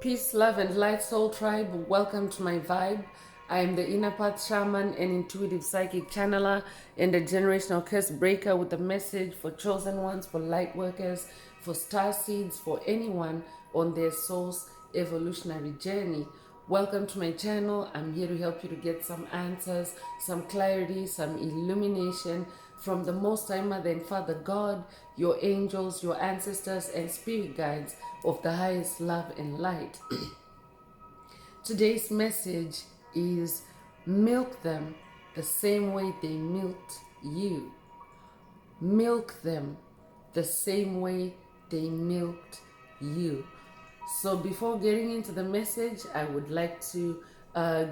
Peace, love, and light, soul tribe. Welcome to my vibe. I am the inner path shaman and intuitive psychic channeler and a generational curse breaker with a message for chosen ones, for light workers, for star seeds, for anyone on their soul's evolutionary journey. Welcome to my channel. I'm here to help you to get some answers, some clarity, some illumination from the Most High Mother and Father God, your angels, your ancestors, and spirit guides of the highest love and light. Today's message is milk them the same way they milked you. Milk them the same way they milked you. So before getting into the message, I would like to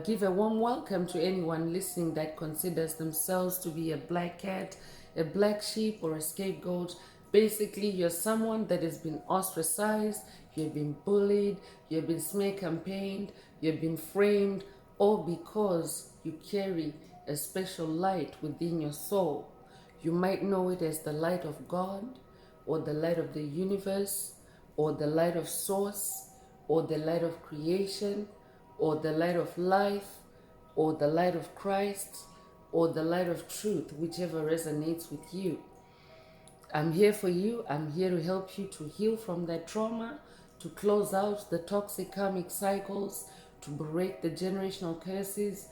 give a warm welcome to anyone listening that considers themselves to be a black cat, a black sheep, or a scapegoat. Basically, you're someone that has been ostracized, you've been bullied, you've been smear campaigned, you've been framed, all because you carry a special light within your soul. You might know it as the light of God, or the light of the universe, or the light of source, or the light of creation, or the light of life, or the light of Christ, or the light of truth, whichever resonates with you. I'm here for you. I'm here to help you to heal from that trauma, to close out the toxic karmic cycles, to break the generational curses,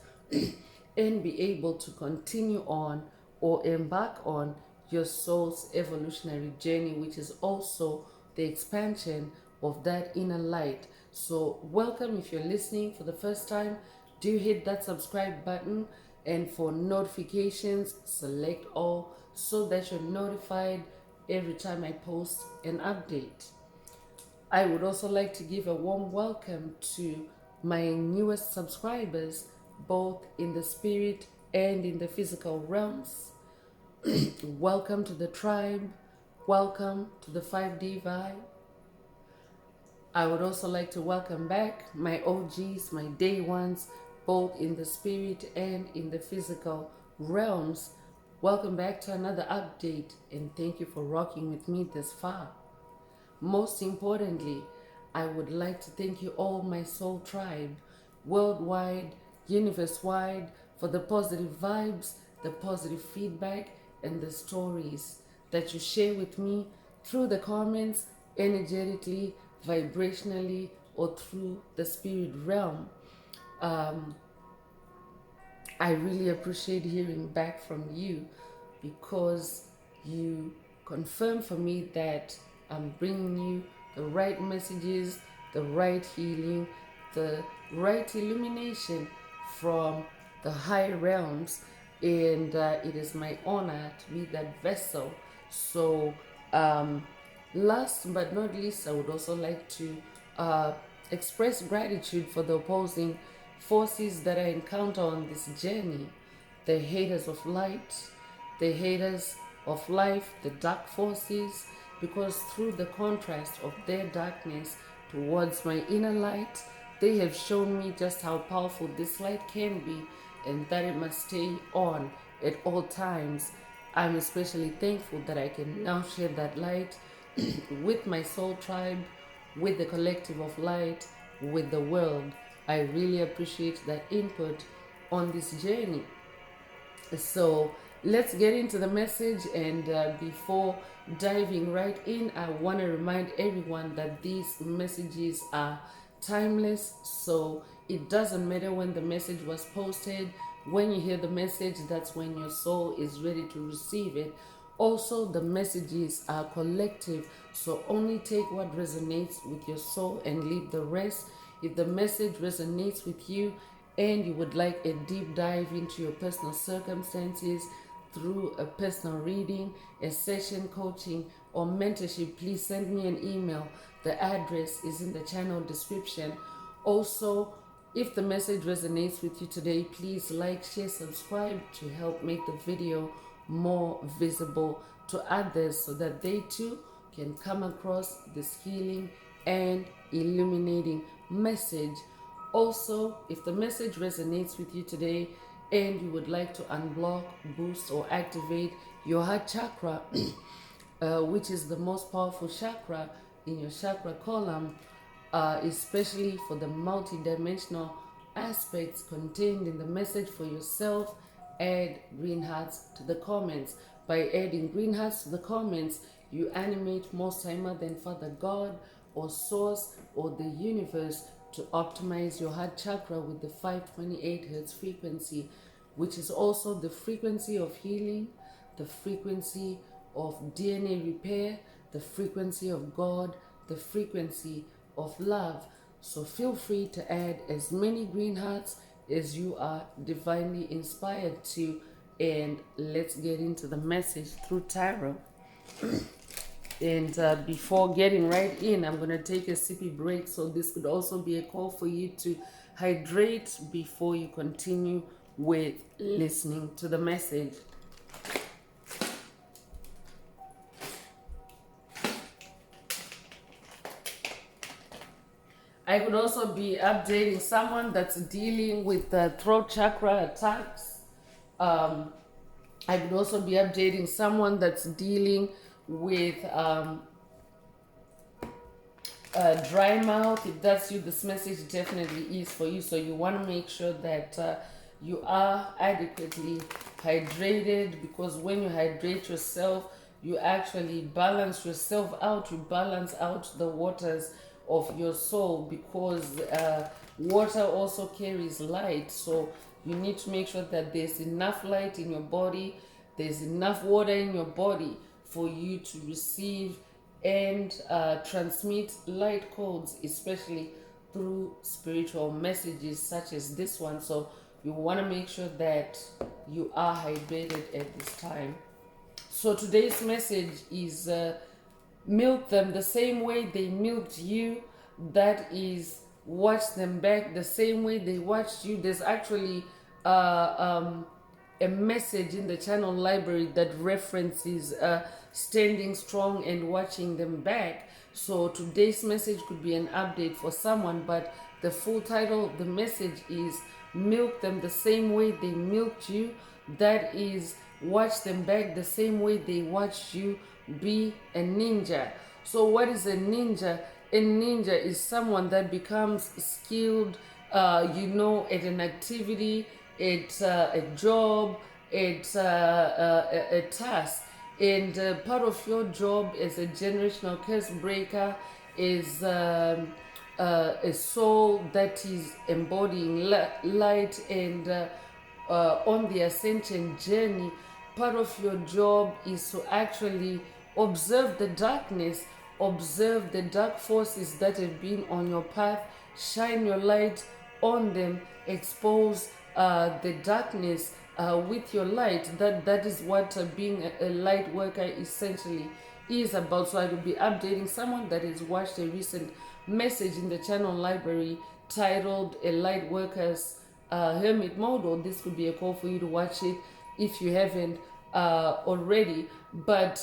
and be able to continue on or embark on your soul's evolutionary journey, which is also the expansion of that inner light. So welcome. If you're listening for the first time, do hit that subscribe button, and for notifications, select all so that you're notified every time I post an update. I would also like to give a warm welcome to my newest subscribers, both in the spirit and in the physical realms. Welcome to the tribe. Welcome to the 5D vibe. I would also like to welcome back my OGs, my day ones, both in the spirit and in the physical realms. Welcome back to another update, and thank you for rocking with me this far. Most importantly, I would like to thank you all, my soul tribe, worldwide, universe-wide, for the positive vibes, the positive feedback, and the stories that you share with me through the comments, energetically, vibrationally, or through the spirit realm. I really appreciate hearing back from you, because you confirm for me that I'm bringing you the right messages, the right healing, the right illumination from the high realms, and it is my honor to be that vessel. So last but not least, I would also like to express gratitude for the opposing forces that I encounter on this journey, the haters of light, the haters of life, the dark forces, because through the contrast of their darkness towards my inner light, they have shown me just how powerful this light can be, and that it must stay on at all times. I'm especially thankful that I can now share that light with my soul tribe, with the collective of light, with the world. I really appreciate that input on this journey. So let's get into the message, and before diving right in, I want to remind everyone that these messages are timeless. So it doesn't matter when the message was posted. When you hear the message, that's when your soul is ready to receive it. Also, the messages are collective, so only take what resonates with your soul and leave the rest. If the message resonates with you and you would like a deep dive into your personal circumstances through a personal reading, a session coaching, or mentorship, please send me an email. The address is in the channel description. Also, if the message resonates with you today, please like, share, subscribe to help make the video more visible to others, so that they too can come across this healing and illuminating message. Also, if the message resonates with you today and you would like to unblock, boost, or activate your heart chakra, which is the most powerful chakra in your chakra column, especially for the multidimensional aspects contained in the message for yourself. Add green hearts to the comments. By adding green hearts to the comments, you animate Most High Mother and Father God or Source or the universe to optimize your heart chakra with the 528 hertz frequency, which is also the frequency of healing, the frequency of DNA repair, the frequency of God, the frequency of love. So feel free to add as many green hearts as you are divinely inspired to, and let's get into the message through tarot. And before getting right in, I'm going to take a sippy break, so this could also be a call for you to hydrate before you continue with listening to the message. I could also be updating someone that's dealing with throat chakra attacks. I could also be updating someone that's dealing with dry mouth. If that's you, this message definitely is for you. So you want to make sure that you are adequately hydrated, because when you hydrate yourself, you actually balance yourself out. You balance out the waters of your soul, because water also carries light. So you need to make sure that there's enough light in your body, there's enough water in your body for you to receive and transmit light codes, especially through spiritual messages such as this one. So you want to make sure that you are hydrated at this time. So today's message is milk them the same way they milked you. That is, watch them back the same way they watched you. There's actually a message in the channel library that references standing strong and watching them back. So today's message could be an update for someone, but the full title of the message is milk them the same way they milked you. That is, watch them back the same way they watched you be a ninja. So what is a ninja? A ninja is someone that becomes skilled, at an activity, at a job, at a task. And part of your job as a generational curse breaker is a soul that is embodying light, and on the Ascension journey, part of your job is to actually observe the darkness, observe the dark forces that have been on your path, shine your light on them, expose the darkness with your light. That is what being a light worker essentially is about. So I will be updating someone that has watched a recent message in the channel library titled "A Light Worker's Hermit Mode," or this could be a call for you to watch it if you haven't already. But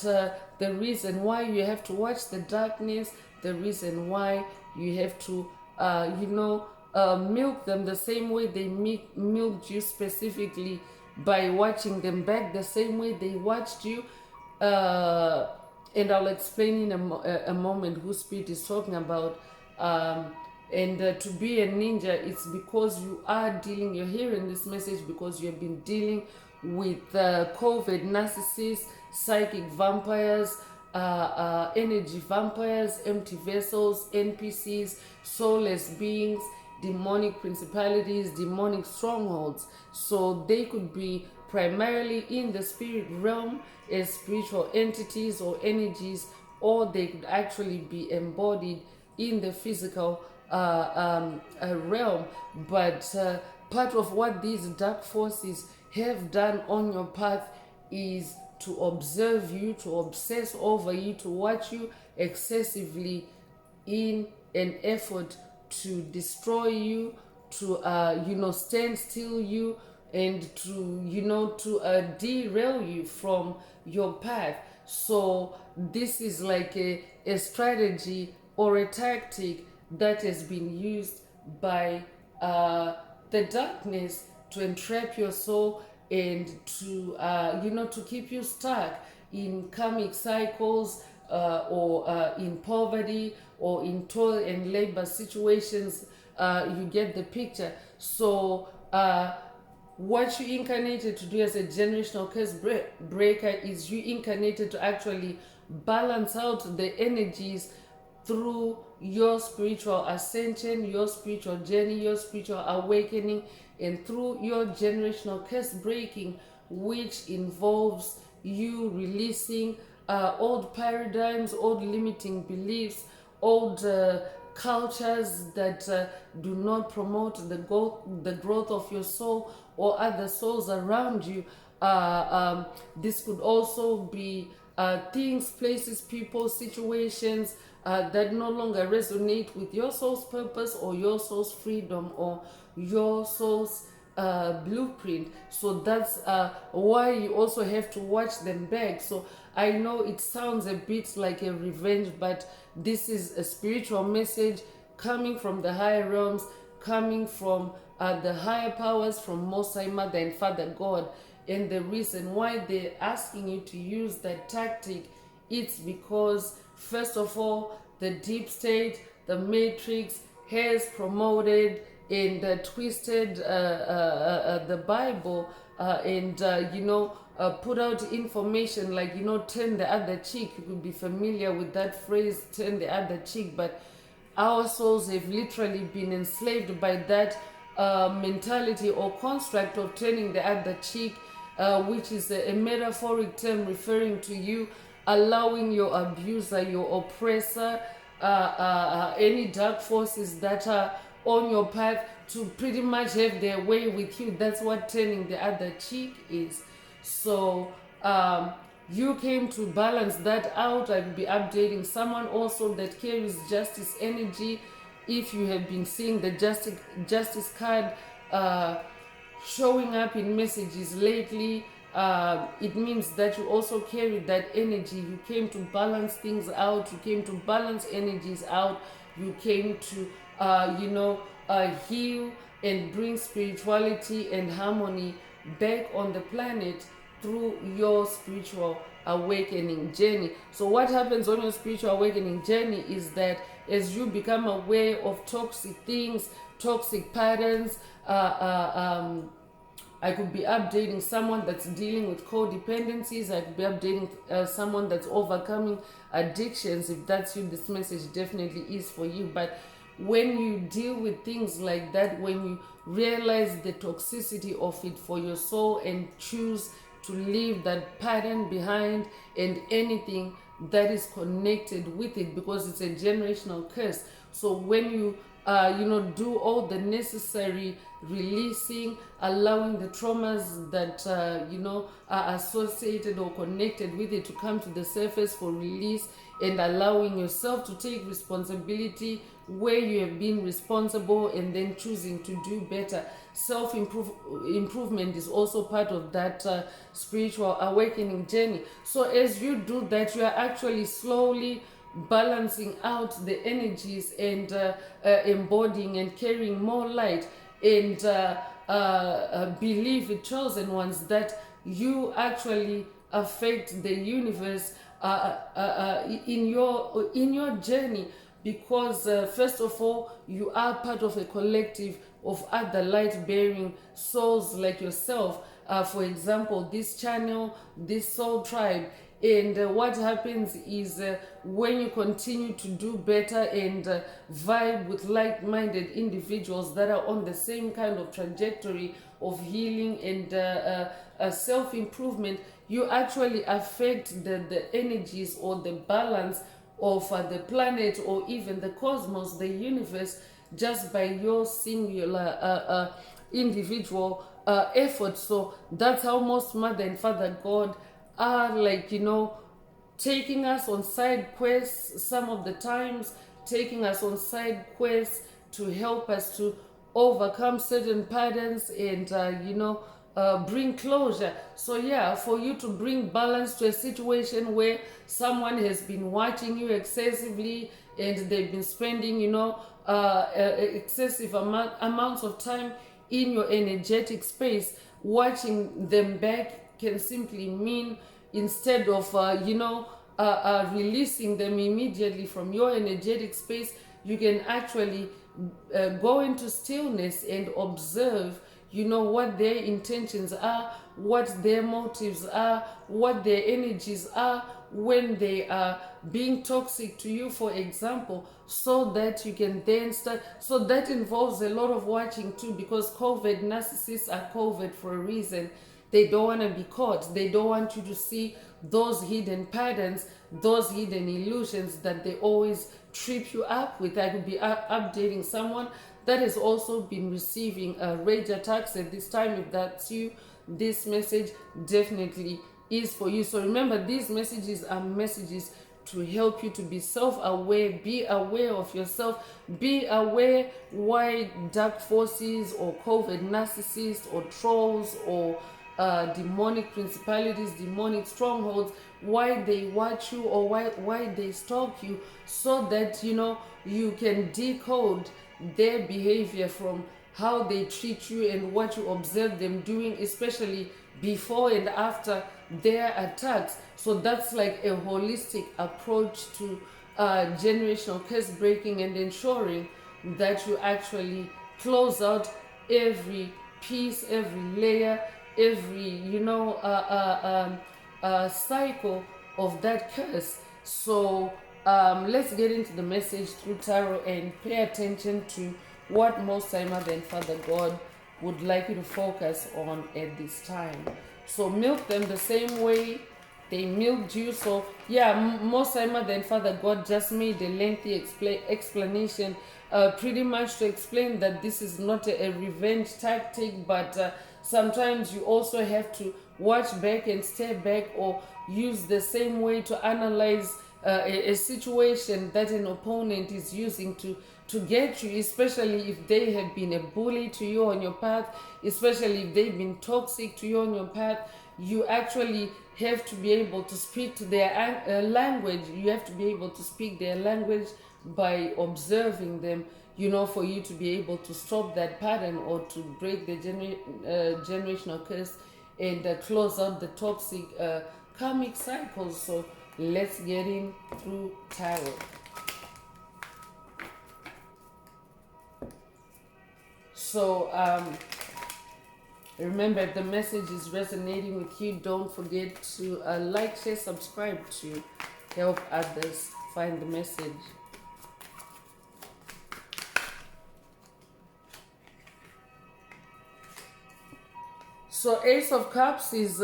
the reason why you have to watch the darkness, the reason why you have to milk them the same way they milked you, specifically by watching them back the same way they watched you, and I'll explain in a moment who Spirit is talking about. And to be a ninja, it's because you are dealing, you're hearing this message because you have been dealing with COVID narcissists, psychic vampires, energy vampires, empty vessels, NPCs, soulless beings, demonic principalities, demonic strongholds. So they could be primarily in the spirit realm as spiritual entities or energies, or they could actually be embodied in the physical realm. But part of what these dark forces have done on your path is to observe you, to obsess over you, to watch you excessively in an effort to destroy you, to stand still you, and to derail you from your path. So this is like a strategy or a tactic that has been used by the darkness to entrap your soul and to keep you stuck in karmic cycles, or in poverty or in toil and labor situations. You get the picture. So what you incarnated to do as a generational curse breaker is you incarnated to actually balance out the energies through your spiritual ascension, your spiritual journey, your spiritual awakening, and through your generational curse breaking, which involves you releasing old paradigms, old limiting beliefs, old cultures that do not promote the growth of your soul or other souls around you. This could also be things, places, people, situations that no longer resonate with your soul's purpose or your soul's freedom or your soul's blueprint. So that's why you also have to watch them back. So I know it sounds a bit like a revenge, but this is a spiritual message coming from the higher realms, coming from the higher powers, from Most High Mother and Father God. And the reason why they're asking you to use that tactic, it's because, first of all, the deep state, the matrix, has promoted and twisted the Bible and put out information like, turn the other cheek. You could be familiar with that phrase, turn the other cheek. But our souls have literally been enslaved by that mentality or construct of turning the other cheek, which is a metaphoric term referring to you allowing your abuser, your oppressor, any dark forces that are on your path to pretty much have their way with you. That's what turning the other cheek is. So you came to balance that out. I'll be updating someone also that carries justice energy. If you have been seeing the justice card showing up in messages lately, it means that you also carry that energy. You came to balance things out. You came to balance energies out. You came to heal and bring spirituality and harmony back on the planet through your spiritual awakening journey. So what happens on your spiritual awakening journey is that as you become aware of toxic things, toxic patterns, I could be updating someone that's dealing with codependencies. I could be updating someone that's overcoming addictions. If that's you, this message definitely is for you. But when you deal with things like that, when you realize the toxicity of it for your soul and choose to leave that pattern behind and anything that is connected with it, because it's a generational curse. So when you do all the necessary releasing, allowing the traumas that are associated or connected with it to come to the surface for release, and allowing yourself to take responsibility where you have been responsible, and then choosing to do better. Self-improvement is also part of that spiritual awakening journey. So as you do that, you are actually slowly balancing out the energies and embodying and carrying more light and believe it, chosen ones, that you actually affect the universe in your journey, because first of all, you are part of a collective of other light-bearing souls like yourself. For example, this channel, this soul tribe. And what happens is when you continue to do better and vibe with like-minded individuals that are on the same kind of trajectory of healing and self-improvement, you actually affect the energies or the balance of the planet or even the cosmos, the universe, just by your singular individual effort. So that's how most Mother and Father God are, taking us on side quests some of the times, taking us on side quests to help us to overcome certain patterns and bring closure. So yeah, for you to bring balance to a situation where someone has been watching you excessively and they've been spending excessive amounts of time in your energetic space, watching them back can simply mean, instead of releasing them immediately from your energetic space, you can actually go into stillness and observe, what their intentions are, what their motives are, what their energies are when they are being toxic to you, for example, so that you can then start. So that involves a lot of watching too, because COVID narcissists are COVID for a reason. They don't want to be caught. They don't want you to see those hidden patterns, those hidden illusions that they always trip you up with. I could be updating someone that has also been receiving rage attacks at this time. If that's you, this message definitely is for you. So remember, these messages are messages to help you to be self-aware, be aware of yourself, be aware why dark forces or COVID narcissists or trolls or demonic principalities, demonic strongholds, why they watch you or why they stalk you, so that you can decode their behavior from how they treat you and what you observe them doing, especially before and after their attacks. So that's like a holistic approach to generational curse breaking and ensuring that you actually close out every piece, every layer, every cycle of that curse. So let's get into the message through tarot and pay attention to what Most High Mother and Father God would like you to focus on at this time. So milk them the same way they milked you. So yeah, Most High Mother and Father God just made a lengthy explanation, pretty much to explain that this is not a revenge tactic, but sometimes you also have to watch back and step back, or use the same way to analyze a situation that an opponent is using to get you, especially if they have been a bully to you on your path, especially if they've been toxic to you on your path. You actually have to be able to speak to their language. You have to be able to speak their language by observing them, for you to be able to stop that pattern or to break the generational curse and close out the toxic karmic cycles. So let's get in through tarot. So remember, if the message is resonating with you, don't forget to like, share, subscribe to help others find the message. So Ace of Cups is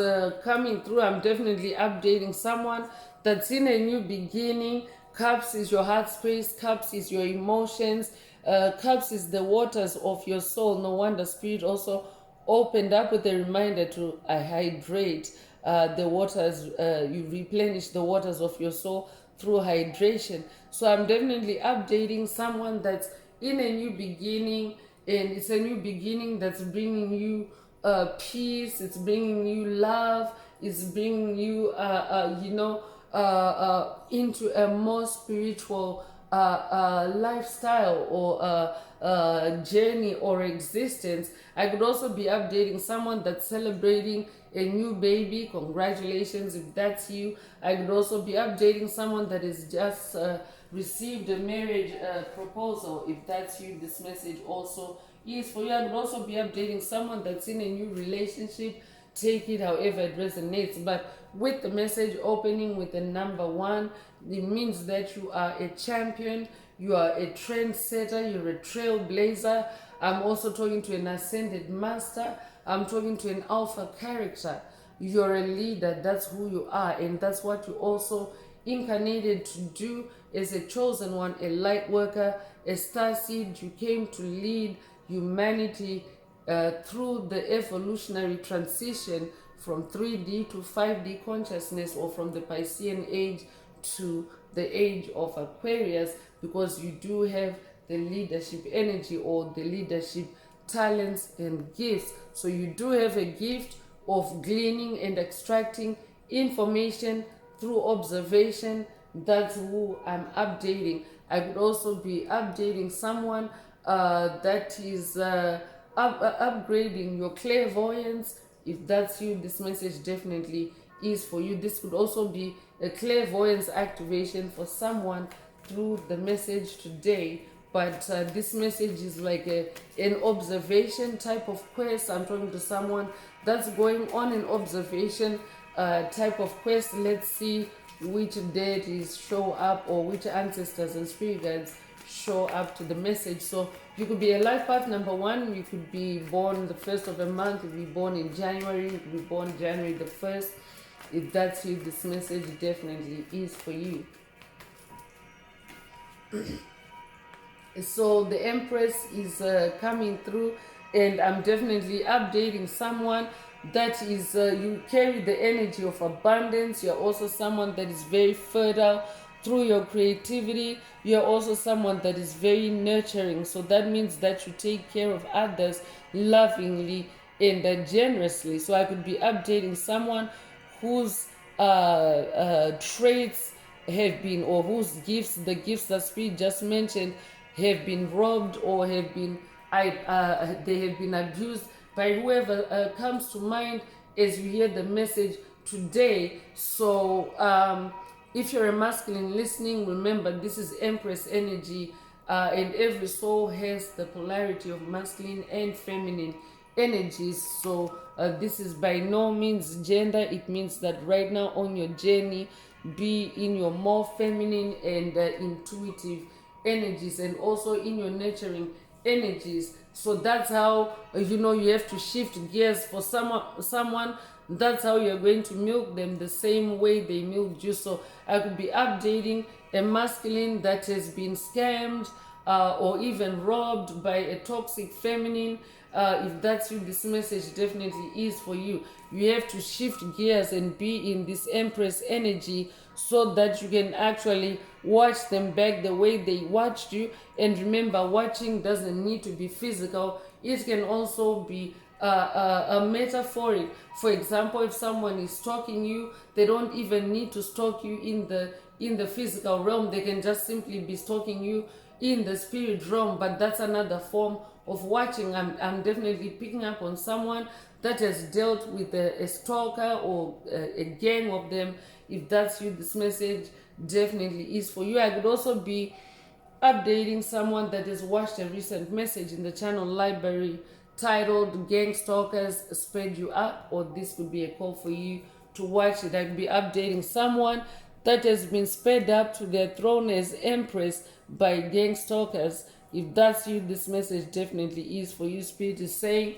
coming through. I'm definitely updating someone that's in a new beginning. Cups is your heart space. Cups is your emotions. Cups is the waters of your soul. No wonder Spirit also opened up with a reminder to hydrate the waters. You replenish the waters of your soul through hydration. So I'm definitely updating someone that's in a new beginning, and it's a new beginning that's bringing you peace. It's bringing you love. It's bringing you into a more spiritual lifestyle or journey or existence. I could also be updating someone that's celebrating a new baby. Congratulations if that's you. I could also be updating someone that has just received a marriage proposal. If that's you, this message also is for you. I could also be updating someone that's in a new relationship. Take it however it resonates. But with the message opening with the number 1, it means that you are a champion, you are a trendsetter, you're a trailblazer. I'm also talking to an ascended master. I'm talking to an alpha character. You're a leader. That's who you are, and that's what you also incarnated to do as a chosen one, a light worker, a star seed. You came to lead humanity through the evolutionary transition from 3D to 5D consciousness, or from the Piscean age to the age of Aquarius, because you do have the leadership energy or the leadership talents and gifts. So you do have a gift of gleaning and extracting information through observation. That's who I'm updating. I could also be updating someone that is upgrading your clairvoyance. If that's you, this message definitely is for you. This could also be a clairvoyance activation for someone through the message today. But this message is like an observation type of quest. I'm talking to someone that's going on an observation type of quest. Let's see which deities show up, or which ancestors and spirit guides show up to the message. So you could be a life path number 1. You could be born the first of a month. You could be born in January. You could be born January the 1st. If that's you, this message definitely is for you. So the Empress is coming through, and I'm definitely updating someone that is, you carry the energy of abundance. You're also someone that is very fertile through your creativity. You're also someone that is very nurturing. So that means that you take care of others lovingly and generously. So I could be updating someone whose traits have been, or whose gifts, the gifts that Spirit just mentioned, have been robbed, or have been they have been abused by whoever comes to mind as you hear the message today. So if you're a masculine listening, remember this is Empress energy, and every soul has the polarity of masculine and feminine energies. So this is by no means gender. It means that right now on your journey, be in your more feminine and intuitive energies, and also in your nurturing energies. So that's how you have to shift gears for someone. That's how you're going to milk them the same way they milked you. So I could be updating a masculine that has been scammed or even robbed by a toxic feminine. If that's you, this message definitely is for you. You have to shift gears and be in this Empress energy, so that you can actually watch them back the way they watched you. And remember, watching doesn't need to be physical. It can also be a metaphoric. For example, if someone is stalking you, they don't even need to stalk you in the physical realm. They can just simply be stalking you in the spirit realm. But that's another form of watching. I'm definitely picking up on someone that has dealt with a stalker or a gang of them. If that's you, this message definitely is for you. I could also be updating someone that has watched a recent message in the channel library titled Gang Stalkers Spread You Up, or this could be a call for you to watch it. I could be updating someone that has been sped up to their throne as Empress by gang stalkers. If that's you, this message definitely is for you. Spirit is saying,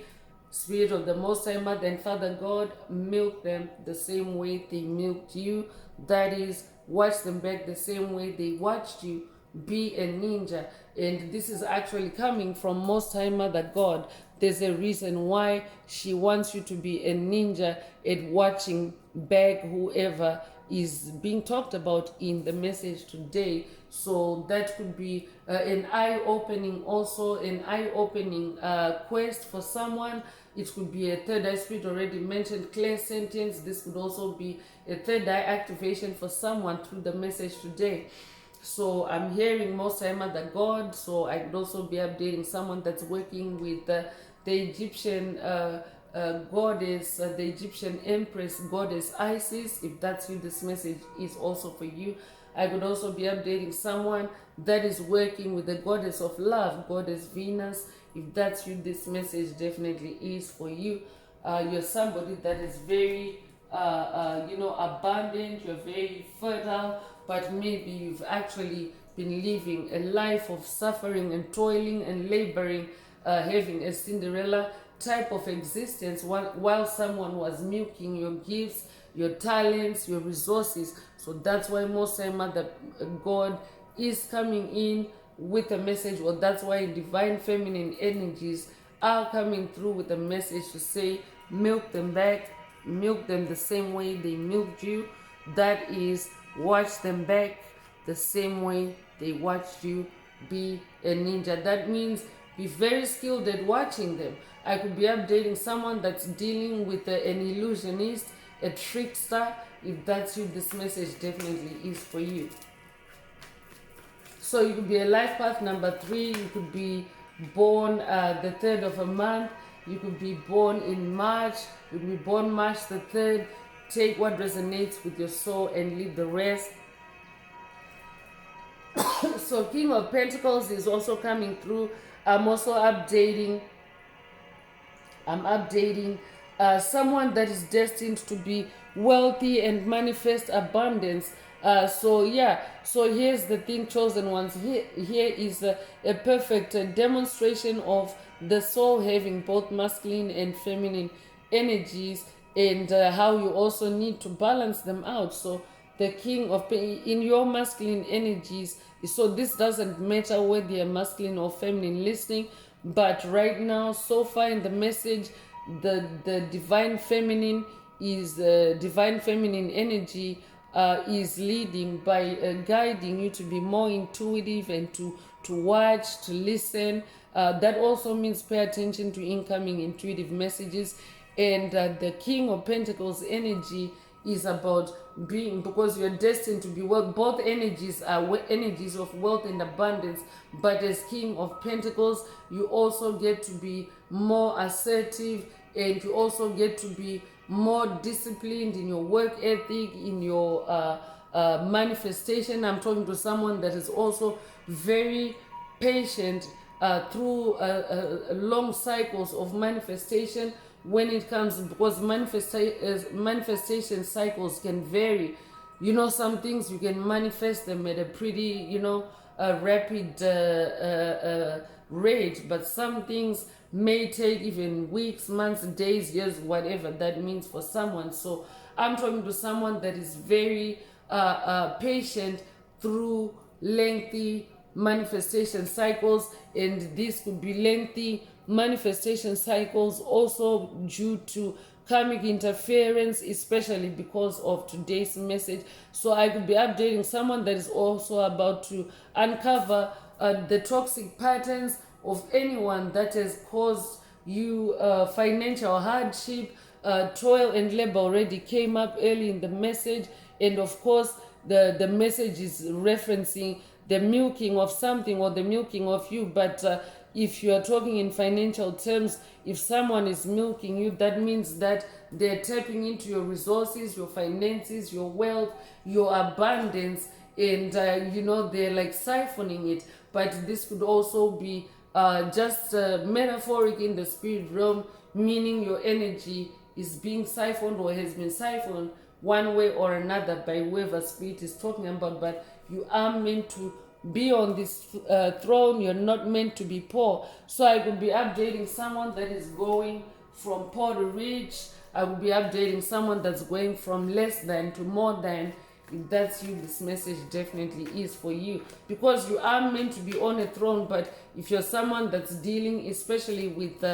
Spirit of the Most High Mother and Father God, milk them the same way they milked you. That is, watch them back the same way they watched you. Be a ninja. And this is actually coming from Most High Mother God. There's a reason why she wants you to be a ninja at watching back whoever is being talked about in the message today. So that could be an eye-opening, also an eye-opening quest for someone. It could be a third eye. Spirit already mentioned clear sentence. This could also be a third eye activation for someone through the message today. So I'm hearing Most High Mother God. So I could also be updating someone that's working with the Egyptian goddess, the Egyptian Empress goddess Isis. If that's you, this message is also for you. I could also be updating someone that is working with the goddess of love, goddess Venus. If that's you, this message definitely is for you. You're somebody that is very, abundant. You're very fertile, but maybe you've actually been living a life of suffering and toiling and laboring, having a Cinderella type of existence while someone was milking your gifts, your talents, your resources. So that's why Most High Mother God is coming in with a message, or that's why divine feminine energies are coming through with a message to say, milk them back, milk them the same way they milked you. That is, watch them back the same way they watched you. Be a ninja. That means be very skilled at watching them. I could be updating someone that's dealing with an illusionist, a trickster. If that's you, this message definitely is for you. So you could be a life path number 3. You could be born the 3rd of a month. You could be born in March. You could be born March the 3rd. take what resonates with your soul and leave the rest. So King of Pentacles is also coming through. I'm also updating. I'm updating someone that is destined to be wealthy and manifest abundance. So yeah, so here's the thing, chosen ones. Here is a perfect demonstration of the soul having both masculine and feminine energies, and how you also need to balance them out. So the king of in your masculine energies, so this doesn't matter whether you're masculine or feminine listening, but right now, so far in the message, the divine feminine is divine feminine energy is leading by guiding you to be more intuitive and to watch, to listen. That also means pay attention to incoming intuitive messages. And the King of Pentacles energy is about being, because you're destined to be wealth. Both energies are energies of wealth and abundance, but as King of Pentacles, you also get to be more assertive, and you also get to be more disciplined in your work ethic, in your manifestation. I'm talking to someone that is also very patient through long cycles of manifestation when it comes, because manifestation cycles can vary. You know, some things you can manifest them at a pretty, rapid rate, but some things may take even weeks, months, days, years, whatever that means for someone. So I'm talking to someone that is very patient through lengthy manifestation cycles, and this could be lengthy manifestation cycles also due to karmic interference, especially because of today's message. So I could be updating someone that is also about to uncover the toxic patterns of anyone that has caused you financial hardship. Toil and labor already came up early in the message, and of course the message is referencing the milking of something or the milking of you. But if you are talking in financial terms, if someone is milking you, that means that they're tapping into your resources, your finances, your wealth, your abundance, and they're like siphoning it. But this could also be just metaphoric in the spirit realm, meaning your energy is being siphoned or has been siphoned one way or another by whoever spirit is talking about. But you are meant to be on this throne. You're not meant to be poor. So I could be updating someone that is going from poor to rich. I would be updating someone that's going from less than to more than. If that's you, this message definitely is for you, because you are meant to be on a throne. But if you're someone that's dealing especially with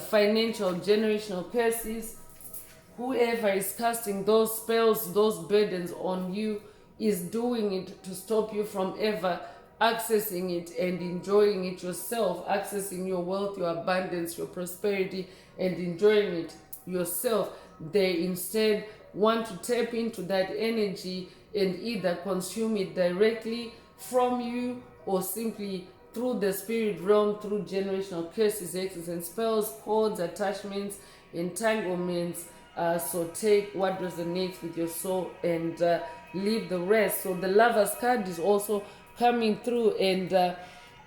financial generational curses, whoever is casting those spells, those burdens on you, is doing it to stop you from ever accessing it and enjoying it yourself, accessing your wealth, your abundance, your prosperity, and enjoying it yourself. They instead want to tap into that energy and either consume it directly from you or simply through the spirit realm, through generational curses, hexes, and spells, cords, attachments, entanglements. So take what resonates with your soul and leave the rest. So the Lover's card is also coming through, and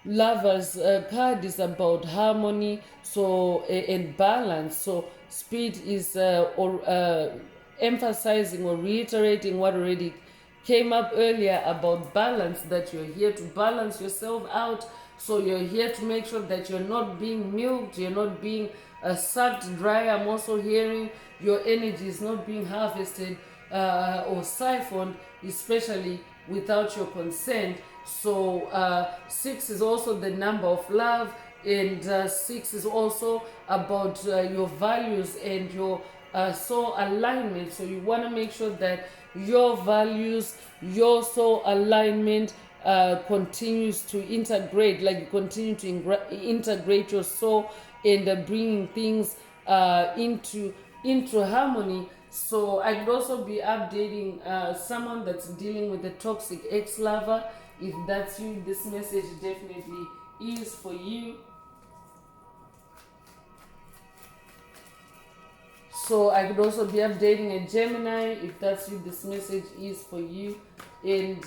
Lover's card is about harmony, so and balance. So Spirit is emphasizing or reiterating what already came up earlier about balance, that you're here to balance yourself out. So you're here to make sure that you're not being milked, you're not being sucked dry. I'm also hearing your energy is not being harvested or siphoned, especially without your consent. So 6 is also the number of love, and 6 is also about your values and your soul alignment. So you want to make sure that your values, your soul alignment continues to integrate, like you continue to integrate your soul and bringing things into harmony. So I could also be updating someone that's dealing with a toxic ex-lover. If that's you, this message definitely is for you. So I could also be updating a Gemini. If that's you, this message is for you. And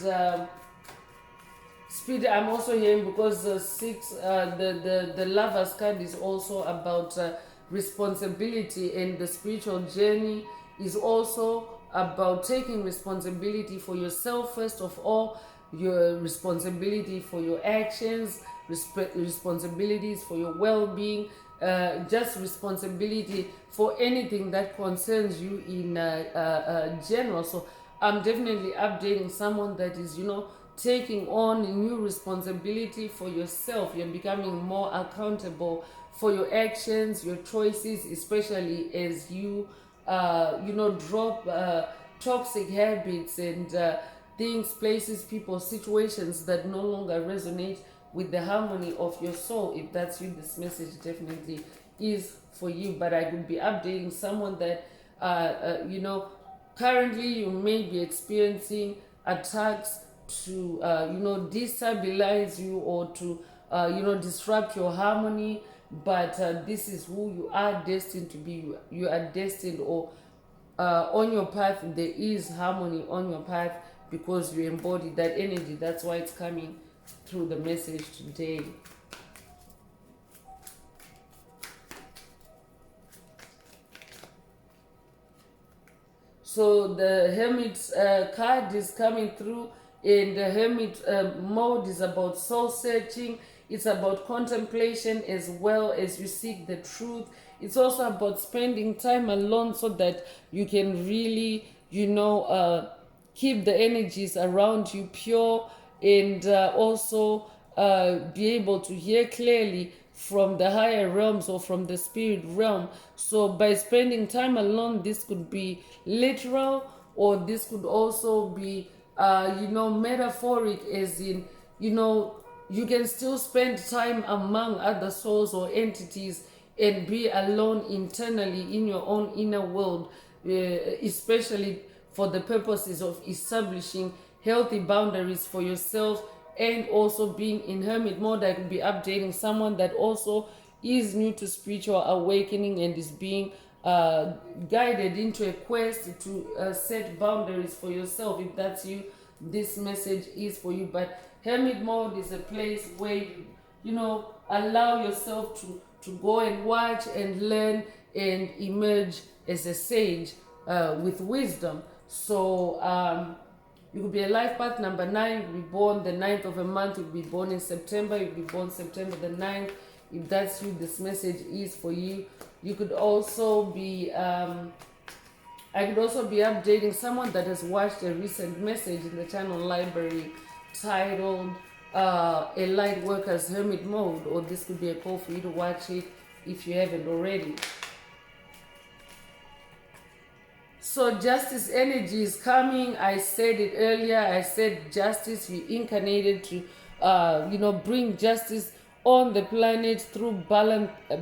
Speed, I'm also hearing because the Lover's card is also about responsibility, and the spiritual journey is also about taking responsibility for yourself first of all, your responsibility for your actions, responsibilities for your well-being, just responsibility for anything that concerns you in general. So I'm definitely updating someone that is, taking on new responsibility for yourself. You're becoming more accountable for your actions, your choices, especially as you, drop toxic habits and things, places, people, situations that no longer resonate with the harmony of your soul. If that's you, this message definitely is for you. But I could be updating someone that, currently you may be experiencing attacks to, destabilize you or to, disrupt your harmony. But this is who you are destined to be. You are destined, or on your path, there is harmony on your path because you embody that energy. That's why it's coming through the message today. So the Hermit card is coming through, and the Hermit mode is about soul searching. It's about contemplation as well as you seek the truth. It's also about spending time alone so that you can really, keep the energies around you pure, and also be able to hear clearly from the higher realms or from the spirit realm. So by spending time alone, this could be literal, or this could also be metaphoric, as in, you can still spend time among other souls or entities and be alone internally in your own inner world, especially for the purposes of establishing healthy boundaries for yourself, and also being in hermit mode. I could be updating someone that also is new to spiritual awakening and is being guided into a quest to set boundaries for yourself. If that's you, this message is for you. But hermit mode is a place where you allow yourself to go and watch and learn and emerge as a sage with wisdom. So you could be a life path number 9. You could be born the 9th of a month. You could be born in September. You could be born September the 9th. If that's you, this message is for you. You could also be, I could also be updating someone that has watched a recent message in the channel library titled A Light Worker's Hermit Mode, or this could be a call for you to watch it if you haven't already. So justice energy is coming. I said it earlier. I said justice. You incarnated to, bring justice on the planet through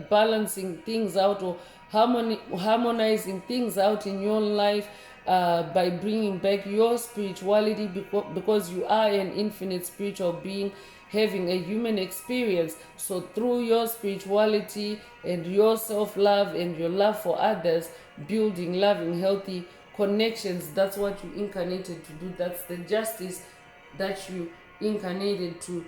balancing things out, or harmonizing things out in your life by bringing back your spirituality, because you are an infinite spiritual being having a human experience. So through your spirituality and your self-love and your love for others, building loving healthy connections, that's what you incarnated to do. That's the justice that you incarnated to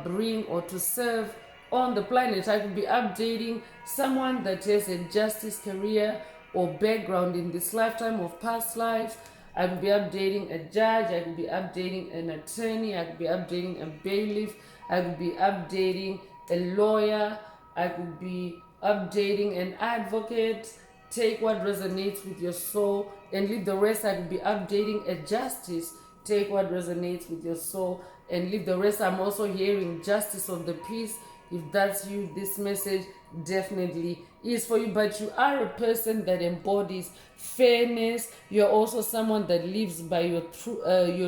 bring or to serve on the planet. I could be updating someone that has a justice career or background in this lifetime of past lives. I could be updating a judge. I could be updating an attorney. I could be updating a bailiff. I could be updating a lawyer. I could be updating an advocate. Take what resonates with your soul and leave the rest. I could be updating a justice. Take what resonates with your soul and leave the rest. I'm also hearing justice of the peace. If that's you, this message definitely is for you. But you are a person that embodies fairness. You're also someone that lives by your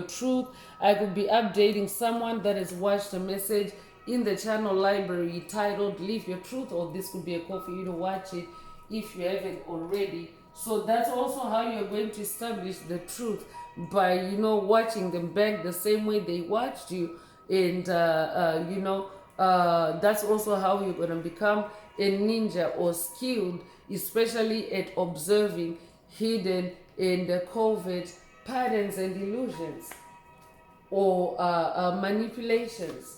truth. I could be updating someone that has watched a message in the channel library titled Live Your Truth, or this could be a call for you to watch it if you haven't already. So that's also how you're going to establish the truth, by watching them back the same way they watched you, and That's also how you're going to become a ninja or skilled, especially at observing hidden and covert patterns and illusions or manipulations.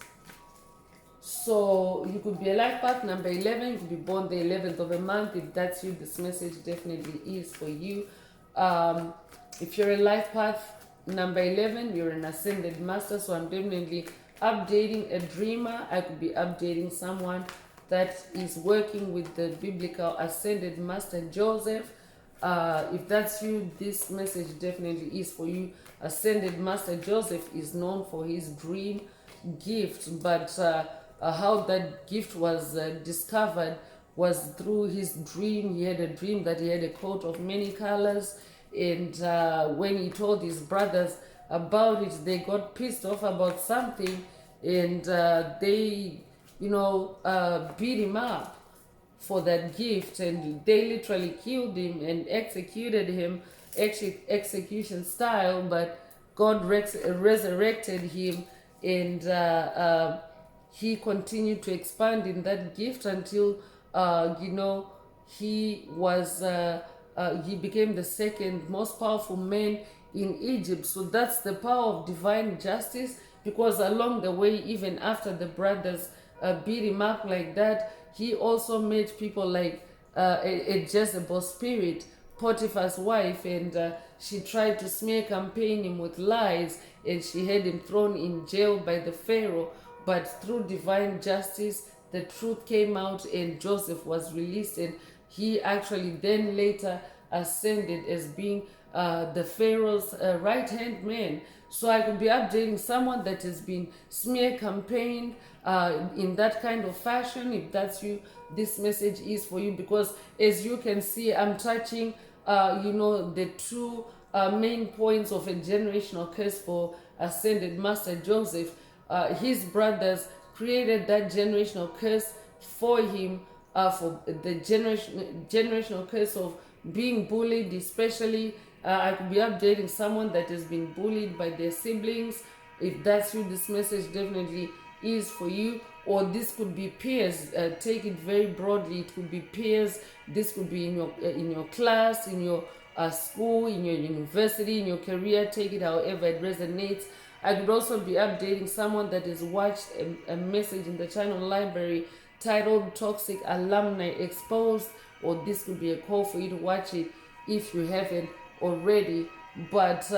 So you could be a life path number 11, you could be born the 11th of a month. If that's you, this message definitely is for you. If you're a life path number 11, you're an ascended master, so I'm definitely updating a dreamer. I could be updating someone that is working with the biblical ascended master Joseph. If that's you, this message definitely is for you. Ascended master Joseph is known for his dream gift, but how that gift was discovered was through his dream. He had a dream that he had a coat of many colors, and when he told his brothers about it, they got pissed off about something, and they, beat him up for that gift, and they literally killed him and executed him, execution style. But God resurrected him, and he continued to expand in that gift until he became the second most powerful man in Egypt. So that's the power of divine justice, because along the way, even after the brothers beat him up like that, he also made people like a Jezebel spirit, Potiphar's wife, and she tried to smear campaign him with lies, and she had him thrown in jail by the Pharaoh. But through divine justice, the truth came out, and Joseph was released, and he actually then later ascended as being the Pharaoh's right-hand man. So I could be updating someone that has been smear campaigned in that kind of fashion. If that's you, this message is for you, because as you can see, I'm touching, the two main points of a generational curse for ascended master Joseph. His brothers created that generational curse for him, for the generational curse of being bullied, especially. I could be updating someone that has been bullied by their siblings. If that's you, this message definitely is for you. Or this could be peers. Take it very broadly. It could be peers. This could be in your class, in your school, in your university, in your career. Take it however it resonates. I could also be updating someone that has watched a message in the channel library titled Toxic Alumni Exposed, or this could be a call for you to watch it if you haven't already. But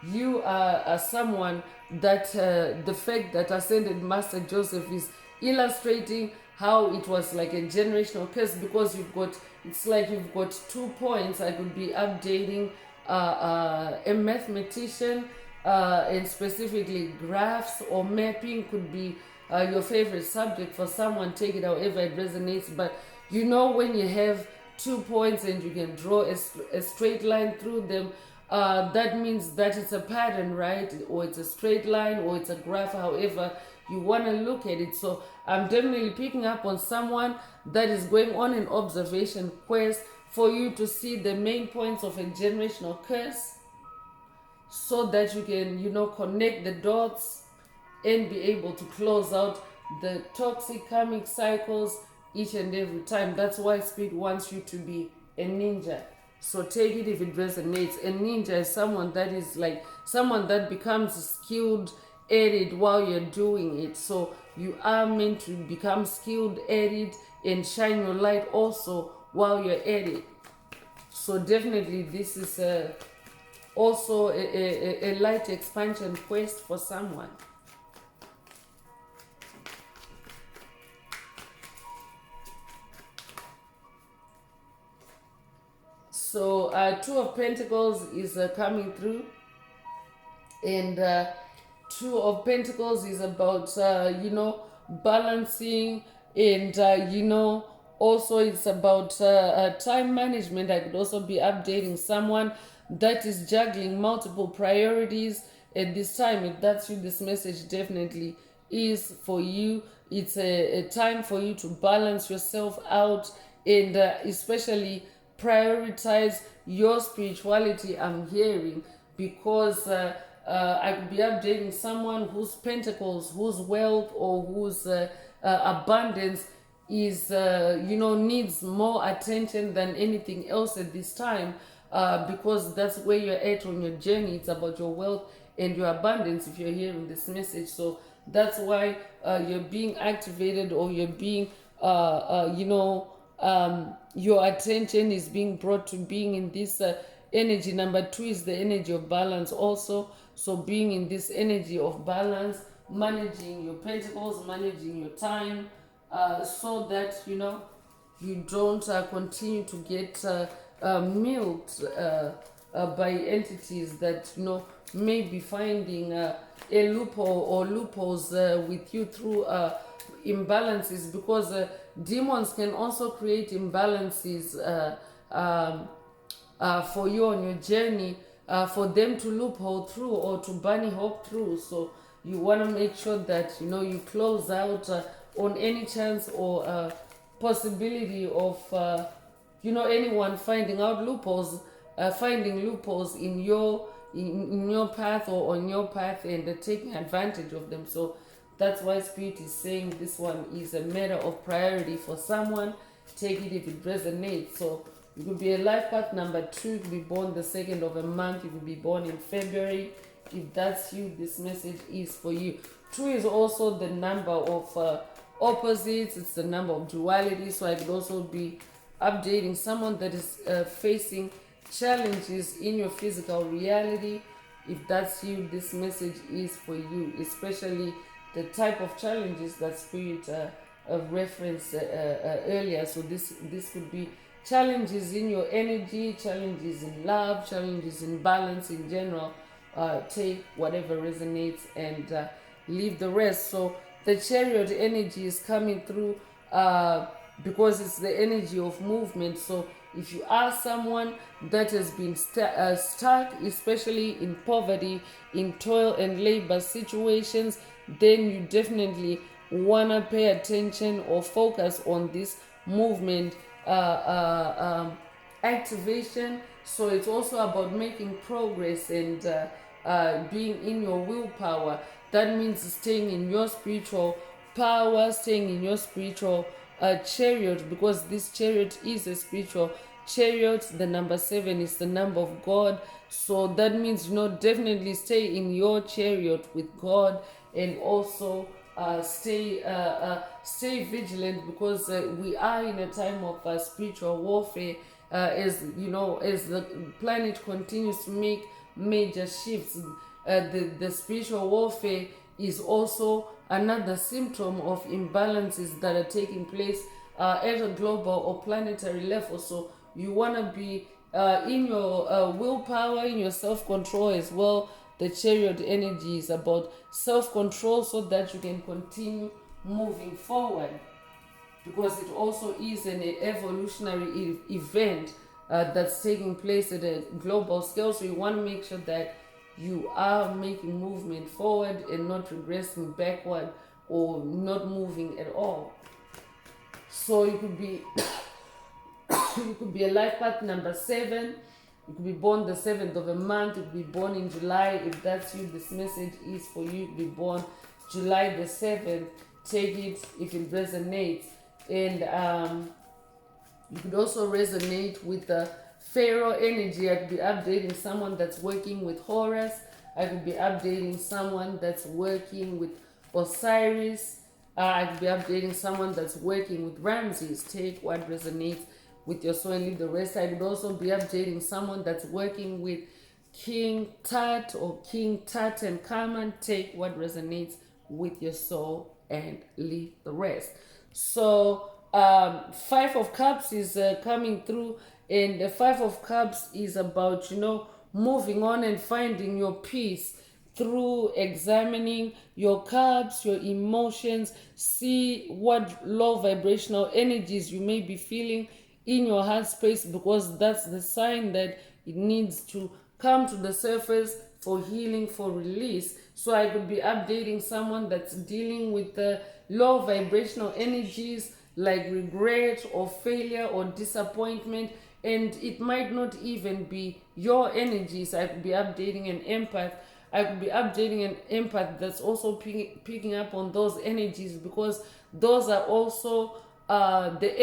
you are someone that the fact that ascended master Joseph is illustrating how it was like a generational curse, because it's like you've got 2 points. I could be updating a mathematician, and specifically graphs or mapping could be your favorite subject for someone. Take it however it resonates. But when you have 2 points and you can draw a straight line through them, that means that it's a pattern, right? Or it's a straight line, or it's a graph, however you want to look at it. So I'm definitely picking up on someone that is going on an observation quest for you to see the main points of a generational curse, so that you can connect the dots and be able to close out the toxic karmic cycles each and every time. That's why Spirit wants you to be a ninja. So take it if it resonates. A ninja is someone that is like someone that becomes skilled at it while you're doing it. So you are meant to become skilled at it and shine your light also while you're at it. So definitely this is also a light expansion quest for someone. So Two of Pentacles is coming through, and Two of Pentacles is about balancing, and also it's about time management. I could also be updating someone that is juggling multiple priorities at this time. If that's you, this message definitely is for you. It's a time for you to balance yourself out, and especially prioritize your spirituality, I'm hearing, because I could be updating someone whose pentacles, whose wealth, or whose abundance is, needs more attention than anything else at this time, because that's where you're at on your journey. It's about your wealth and your abundance if you're hearing this message. So that's why you're being activated, or you're being, your attention is being brought to being in this energy. Number 2 is the energy of balance also. So being in this energy of balance, managing your pentacles, managing your time, so that you don't continue to get milked by entities that may be finding a loophole or loopholes with you through imbalances, because demons can also create imbalances for you on your journey, for them to loophole through or to bunny hop through. So you want to make sure that you close out on any chance or possibility of anyone finding out loopholes, finding loopholes in your path or on your path, and taking advantage of them. So that's why Spirit is saying this one is a matter of priority for someone. Take it if it resonates. So you could be a life path number 2. You could be born the 2nd of a month. You could be born in February. If that's you, this message is for you. 2 is also the number of opposites. It's the number of duality. So I could also be updating someone that is facing challenges in your physical reality. If that's you, this message is for you, especially the type of challenges that Spirit referenced earlier. So this could be challenges in your energy, challenges in love, challenges in balance in general. Take whatever resonates and leave the rest. So the Chariot energy is coming through because it's the energy of movement. So if you are someone that has been stuck, especially in poverty, in toil and labor situations, then you definitely want to pay attention or focus on this movement activation. So it's also about making progress and being in your willpower. That means staying in your spiritual power, staying in your spiritual chariot, because this chariot is a spiritual chariot. The number 7 is the number of God. So that means definitely stay in your chariot with God, and also stay vigilant, because we are in a time of spiritual warfare, as the planet continues to make major shifts. The spiritual warfare is also another symptom of imbalances that are taking place at a global or planetary level. So you want to be in your willpower, in your self-control as well. The Chariot energy is about self-control so that you can continue moving forward, because it also is an evolutionary event that's taking place at a global scale. So you want to make sure that you are making movement forward and not regressing backward or not moving at all. So you could be you could be a life path number 7. You could be born the 7th of a month. You could be born in July. If that's you, this message is for you. You could be born July the 7th. Take it if it resonates. And you could also resonate with the Pharaoh energy. I could be updating someone that's working with Horus. I could be updating someone that's working with Osiris. I could be updating someone that's working with Ramses. Take what resonates with your soul and leave the rest. I could also be updating someone that's working with King Tut or King Tut and Kaman. Take what resonates with your soul and leave the rest. So 5 of Cups is coming through, and the 5 of Cups is about moving on and finding your peace through examining your cups, your emotions. See what low vibrational energies you may be feeling in your heart space, because that's the sign that it needs to come to the surface for healing, for release. So I could be updating someone that's dealing with the low vibrational energies like regret or failure or disappointment, and it might not even be your energies. I could be updating an empath. I could be updating an empath that's also picking up on those energies, because those are also the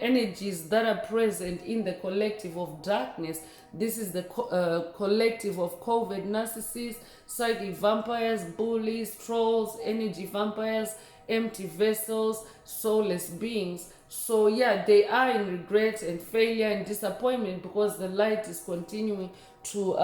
energies that are present in the collective of darkness. This is the collective of covert narcissists, psychic vampires, bullies, trolls, energy vampires, empty vessels, soulless beings. So yeah, they are in regret and failure and disappointment, because the light is continuing to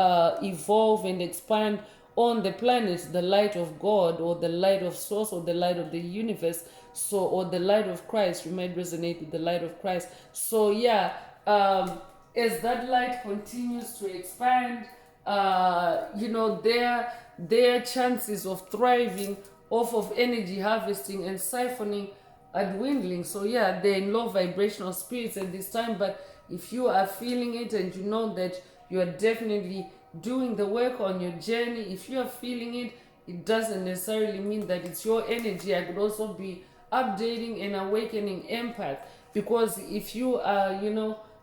evolve and expand on the planet, the light of God, or the light of source, or the light of the universe, so, or the light of Christ. You might resonate with the light of Christ. So yeah, as that light continues to expand, their chances of thriving off of energy harvesting and siphoning are dwindling. So yeah, they're in low vibrational spirits at this time. But if you are feeling it and you know that you are definitely doing the work on your journey, if you are feeling it, it doesn't necessarily mean that it's your energy. I could also be updating and awakening empath, because if you are,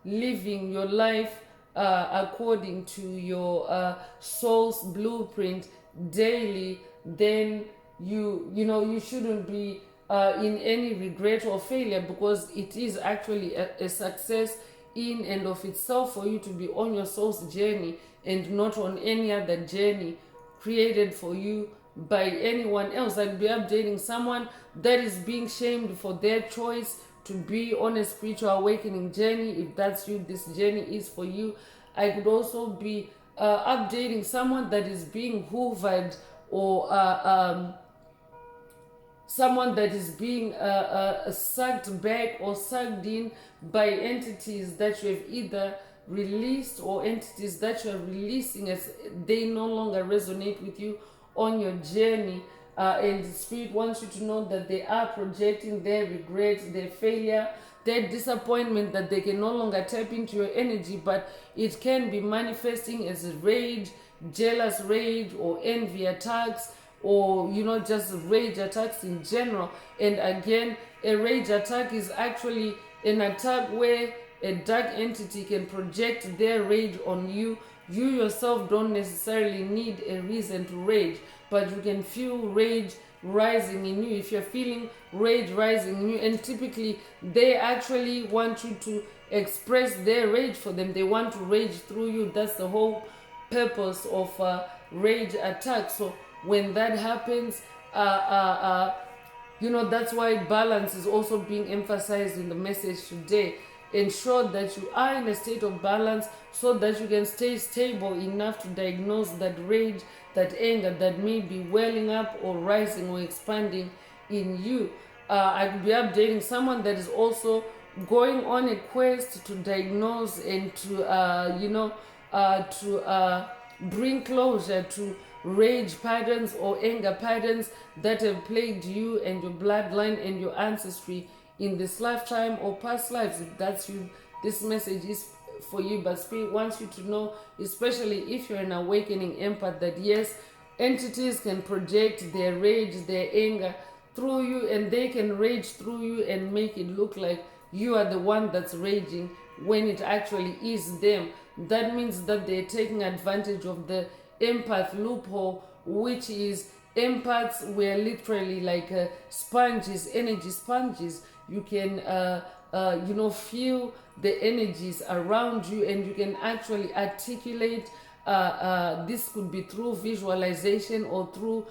living your life according to your soul's blueprint daily, then you shouldn't be in any regret or failure, because it is actually a success in and of itself for you to be on your soul's journey and not on any other journey created for you by anyone else. I'd be updating someone that is being shamed for their choice to be on a spiritual awakening journey. If that's you, this journey is for you. I could also be updating someone that is being hoovered, or someone that is being sucked back or sucked in by entities that you have either released, or entities that you are releasing as they no longer resonate with you on your journey. And the spirit wants you to know that they are projecting their regrets, their failure, their disappointment, that they can no longer tap into your energy, but it can be manifesting as rage, jealous rage, or envy attacks, or just rage attacks in general. And again, a rage attack is actually an attack where a dark entity can project their rage on you. You yourself don't necessarily need a reason to rage, but you can feel rage rising in you. If you're feeling rage rising in you, and typically they actually want you to express their rage for them, they want to rage through you. That's the whole purpose of rage attack. So when that happens, that's why balance is also being emphasized in the message today. Ensure that you are in a state of balance, so that you can stay stable enough to diagnose that rage, that anger that may be welling up or rising or expanding in you. I could be updating someone that is also going on a quest to diagnose and to bring closure to rage patterns or anger patterns that have plagued you and your bloodline and your ancestry in this lifetime or past lives. If that's you, this message is for you. But Spirit wants you to know, especially if you're an awakening empath, that yes, entities can project their rage, their anger through you, and they can rage through you and make it look like you are the one that's raging when it actually is them. That means that they're taking advantage of the empath loophole, which is empaths were literally like sponges, energy sponges. You can feel the energies around you, and you can actually articulate. This could be through visualization, or through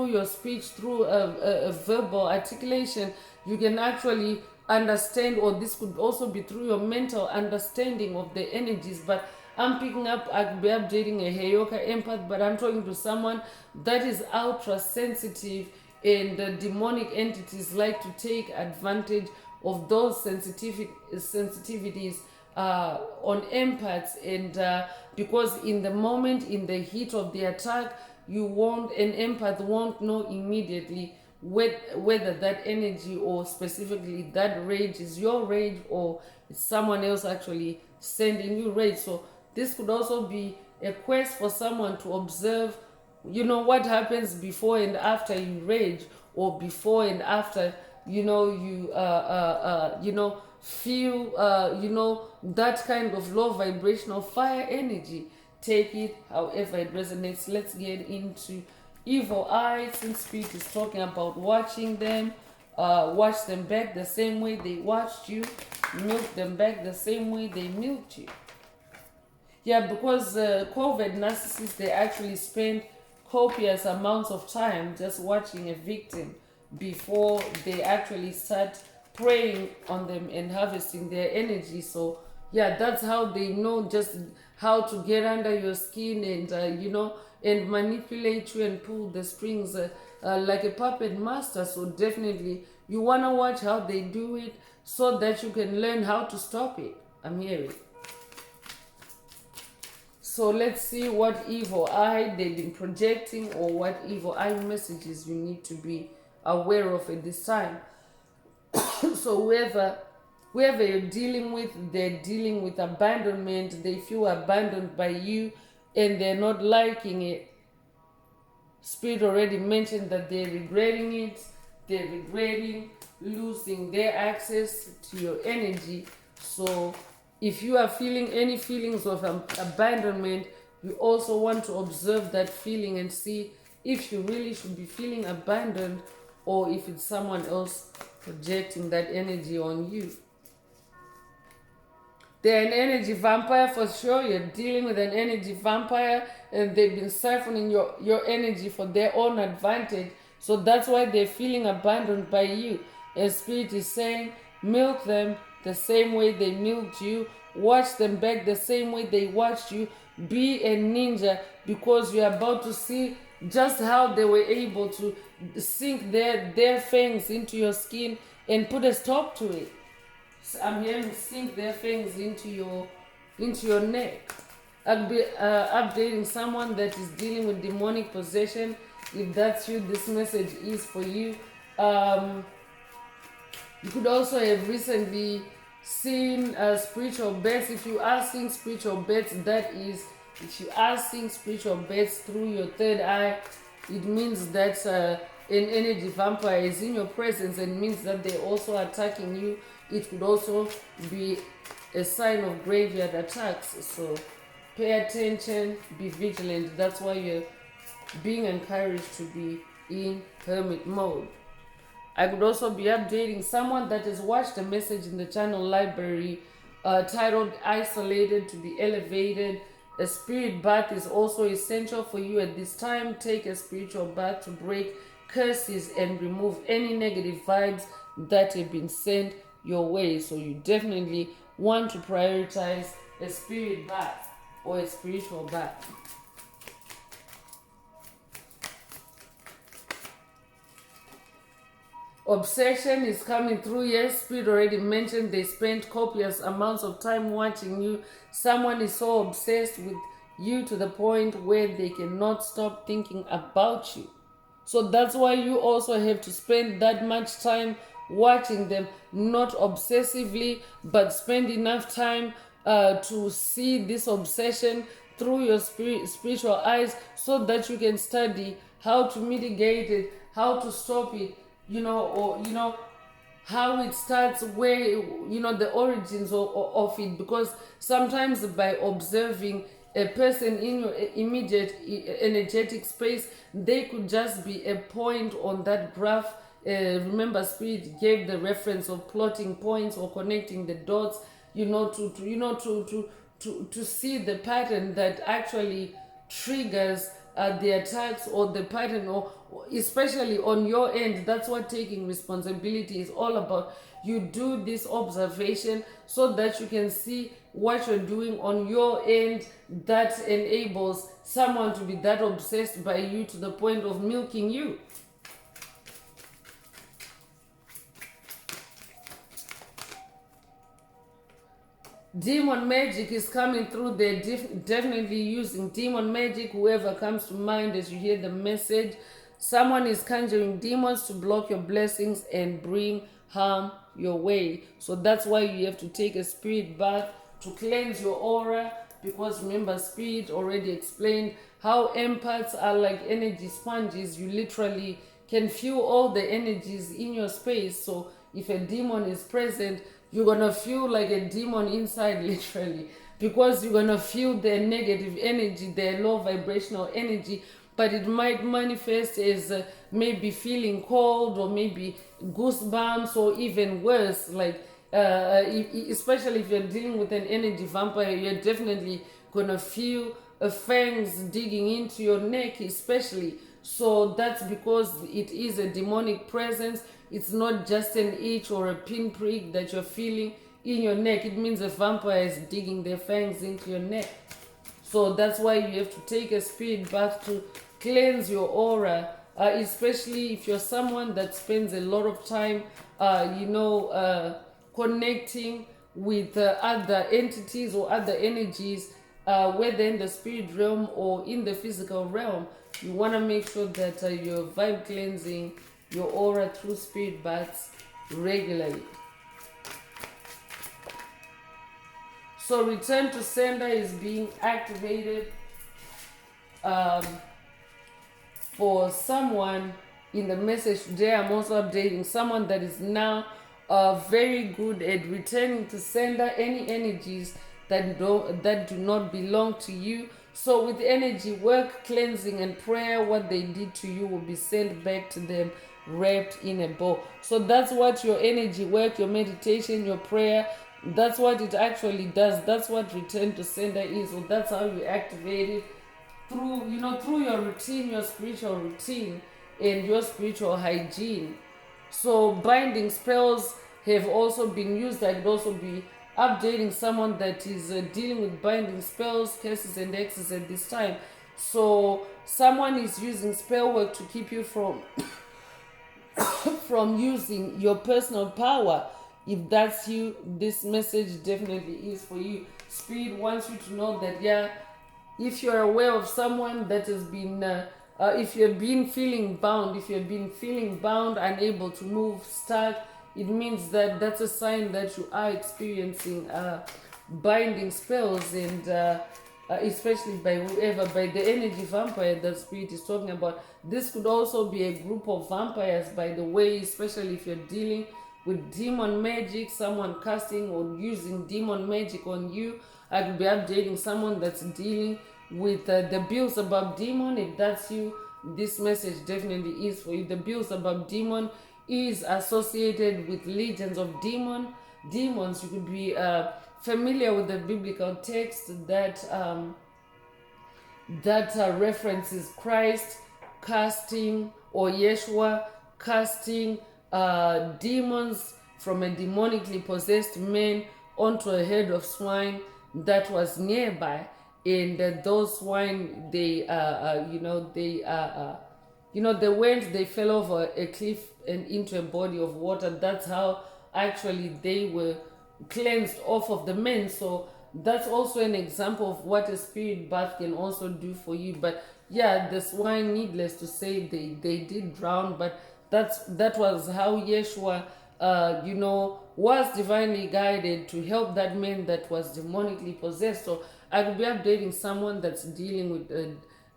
your speech, through a verbal articulation. You can actually understand, or this could also be through your mental understanding of the energies. But I'm picking up, I could be updating a Heyoka empath, but I'm talking to someone that is ultra sensitive, and demonic entities like to take advantage of those sensitivities on empaths. And because in the moment, in the heat of the attack, an empath won't know immediately whether that energy, or specifically that rage, is your rage, or it's someone else actually sending you rage. So this could also be a quest for someone to observe, what happens before and after you rage, or before and after, you feel, that kind of low vibrational fire energy. take it however it resonates. Let's get into evil eye, since Spirit is talking about watching them. Watch them back the same way they watched you. Milk them back the same way they milked you. Yeah, because COVID narcissists, they actually spend copious amounts of time just watching a victim before they actually start preying on them and harvesting their energy. So yeah, that's how they know just how to get under your skin and and manipulate you and pull the strings like a puppet master. So definitely you want to watch how they do it so that you can learn how to stop it. I'm hearing. So let's see what evil eye they've been projecting, or what evil eye messages you need to be aware of at this time. So whoever you're dealing with, they're dealing with abandonment. They feel abandoned by you and they're not liking it. Spirit already mentioned that they're regretting it. They're regretting losing their access to your energy. So if you are feeling any feelings of abandonment, you also want to observe that feeling and see if you really should be feeling abandoned, or if it's someone else projecting that energy on you. They're an energy vampire for sure. You're dealing with an energy vampire and they've been siphoning your energy for their own advantage. So that's why they're feeling abandoned by you. And Spirit is saying, milk them the same way they milked you. Watch them back the same way they watched you. Be a ninja, because you're about to see just how they were able to sink their fangs into your skin and put a stop to it. I'm hearing sink their fangs into your neck. I'll be updating someone that is dealing with demonic possession. If that's you, this message is for you. You could also have recently seen spiritual bats. If you are seeing spiritual bats, if you are seeing spiritual bats through your third eye, it means that an energy vampire is in your presence, and means that they're also attacking you. It could also be a sign of graveyard attacks. So pay attention, be vigilant. That's why you're being encouraged to be in hermit mode. I could also be updating someone that has watched a message in the channel library titled Isolated to be Elevated. A spirit bath is also essential for you at this time. Take a spiritual bath to break curses and remove any negative vibes that have been sent your way. So you definitely want to prioritize a spirit bath or a spiritual bath. Obsession is coming through. Yes, Spirit already mentioned they spent copious amounts of time watching you. Someone is so obsessed with you to the point where they cannot stop thinking about you. So that's why you also have to spend that much time watching them, not obsessively, but spend enough time to see this obsession through your spiritual eyes, so that you can study how to mitigate it, how to stop it, how it starts, where, the origins of it. Because sometimes by observing a person in your immediate energetic space, they could just be a point on that graph. Remember, Spirit gave the reference of plotting points or connecting the dots, to see the pattern that actually triggers the attacks, or the pattern, or especially on your end. That's what taking responsibility is all about. You do this observation so that you can see what you're doing on your end that enables someone to be that obsessed by you to the point of milking you. Demon magic is coming through. They're definitely using demon magic. Whoever comes to mind as you hear the message, someone is conjuring demons to block your blessings and bring harm your way. So that's why you have to take a spirit bath to cleanse your aura. Because remember, Spirit already explained how empaths are like energy sponges. You literally can feel all the energies in your space. So if a demon is present, you're gonna feel like a demon inside, literally. because you're gonna feel their negative energy, their low vibrational energy, but it might manifest as maybe feeling cold, or maybe goosebumps, or even worse, like especially if you're dealing with an energy vampire, you're definitely gonna feel fangs digging into your neck, especially. So that's because it is a demonic presence. It's not just an itch or a pinprick that you're feeling in your neck. It means a vampire is digging their fangs into your neck. So that's why you have to take a spirit bath to cleanse your aura, especially if you're someone that spends a lot of time, connecting with other entities or other energies, whether in the spirit realm or in the physical realm. You want to make sure that you're vibe cleansing your aura through spirit baths regularly. So return to sender is being activated for someone in the message today. I'm also updating someone that is now very good at returning to sender any energies that do not belong to you. So with energy work, cleansing, and prayer, what they did to you will be sent back to them wrapped in a bow. So that's what your energy work, your meditation, your prayer, that's what it actually does. That's what return to sender is. So that's how you activate it through your routine, your spiritual routine, and your spiritual hygiene. So binding spells have also been used. I could also be updating someone that is dealing with binding spells, curses, and hexes at this time. So someone is using spell work to keep you from from using your personal power. If that's you, this message definitely is for you. Spirit wants you to know that, yeah, if you're aware of someone that has been if you've been feeling bound, unable to move, stuck, it means that that's a sign that you are experiencing binding spells, and especially by the energy vampire that spirit is talking about. This could also be a group of vampires, by the way, especially if you're dealing with demon magic, someone casting or using demon magic on you. I could be updating someone that's dealing with the Beelzebub demon. If that's you, this message definitely is for you. The Beelzebub demon is associated with legions of demons. You could be familiar with the biblical text that references Christ casting, or Yeshua casting demons from a demonically possessed man onto a herd of swine that was nearby. And those swine, they fell over a cliff and into a body of water. That's how actually they were cleansed off of the men. So that's also an example of what a spirit bath can also do for you. But yeah, the swine, needless to say, they did drown, but that was how Yeshua was divinely guided to help that man that was demonically possessed. So I could be updating someone that's dealing with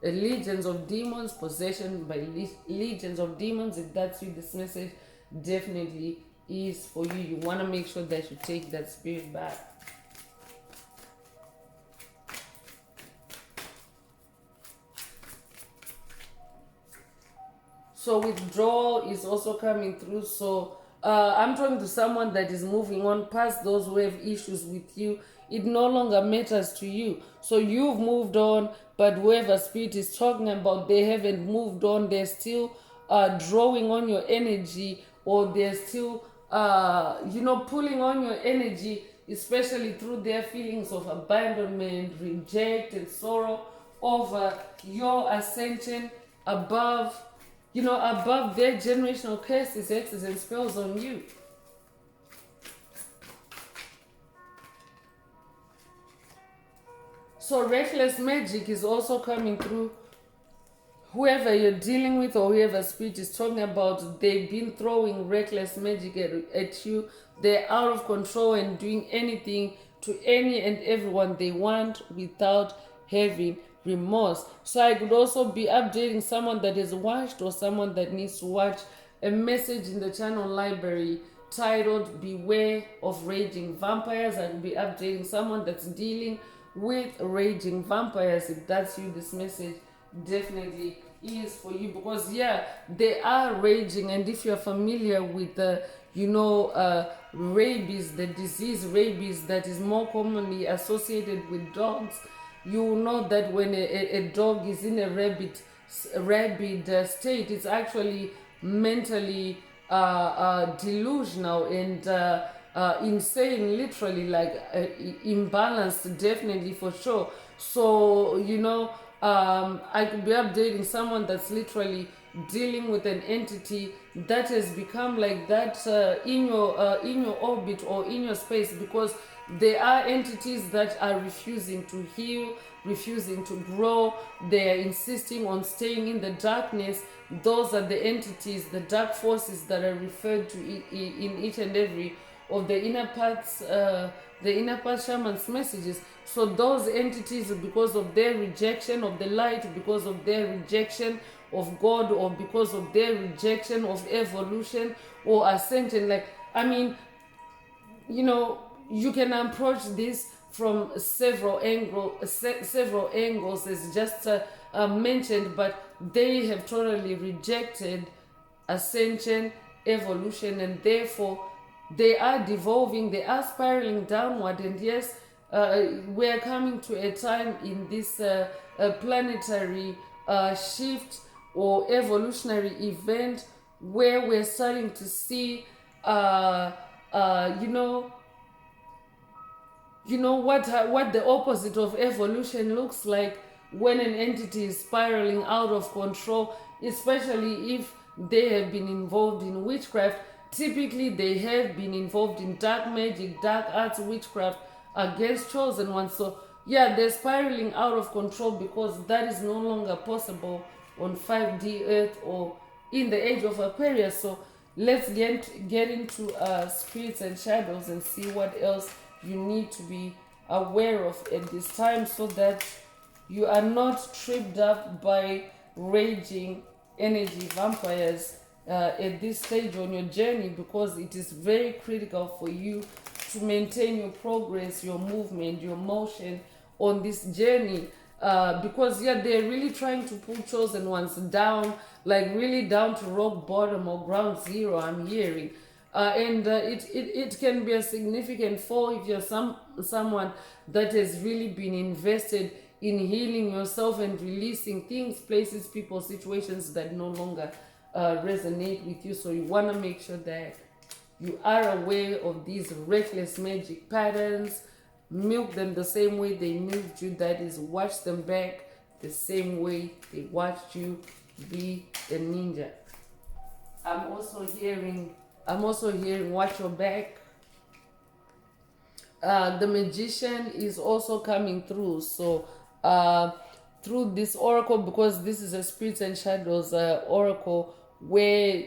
legions of demons, possession by legions of demons. If that's you, this message definitely is for you. You want to make sure that you take that spirit back. So withdrawal is also coming through. So I'm talking to someone that is moving on past those who have issues with you. It no longer matters to you. So you've moved on, but whoever spirit is talking about, they haven't moved on. They're still drawing on your energy, or they're still pulling on your energy, especially through their feelings of abandonment, reject, and sorrow over your ascension above their generational curses, hexes, and spells on you. So reckless magic is also coming through. Whoever you're dealing with, or whoever spirit is talking about, they've been throwing reckless magic at you. They're out of control and doing anything to any and everyone they want without having remorse. So I could also be updating someone that is watched, or someone that needs to watch a message in the channel library titled Beware of Raging Vampires. I will be updating someone that's dealing with raging vampires. If that's you, this message definitely is for you, because yeah, they are raging. And if you're familiar with the rabies, the disease rabies that is more commonly associated with dogs, you will know that when a dog is in a rabid state, it's actually mentally delusional and insane, literally, like imbalanced, definitely, for sure. So I could be updating someone that's literally dealing with an entity that has become like that in your orbit or in your space, because there are entities that are refusing to heal, refusing to grow. They are insisting on staying in the darkness. Those are the entities, the dark forces that are referred to in each and every of the inner path shaman's messages. So those entities, because of their rejection of the light, because of their rejection of God, or because of their rejection of evolution or ascension, like, I mean, you can approach this from several angles, as just mentioned, but they have totally rejected ascension, evolution, and therefore they are devolving, they are spiraling downward. And yes, we are coming to a time in this planetary shift or evolutionary event where we're starting to see what the opposite of evolution looks like when an entity is spiraling out of control, especially if they have been involved in witchcraft. Typically, they have been involved in dark magic, dark arts, witchcraft against chosen ones. So yeah, they're spiraling out of control because that is no longer possible on 5D Earth or in the age of Aquarius. So let's get into spirits and shadows and see what else you need to be aware of at this time, so that you are not tripped up by raging energy vampires at this stage on your journey, because it is very critical for you to maintain your progress, your movement, your motion on this journey, because yeah, they're really trying to pull chosen ones down, like really down to rock bottom or ground zero, I'm hearing. And it can be a significant fall if you're someone that has really been invested in healing yourself and releasing things, places, people, situations that no longer resonate with you. So you want to make sure that you are aware of these reckless magic patterns. Milk them the same way they milked you. That is, watch them back the same way they watched you be a ninja. I'm also hearing watch your back. The magician is also coming through. So through this oracle, because this is a spirits and shadows oracle, where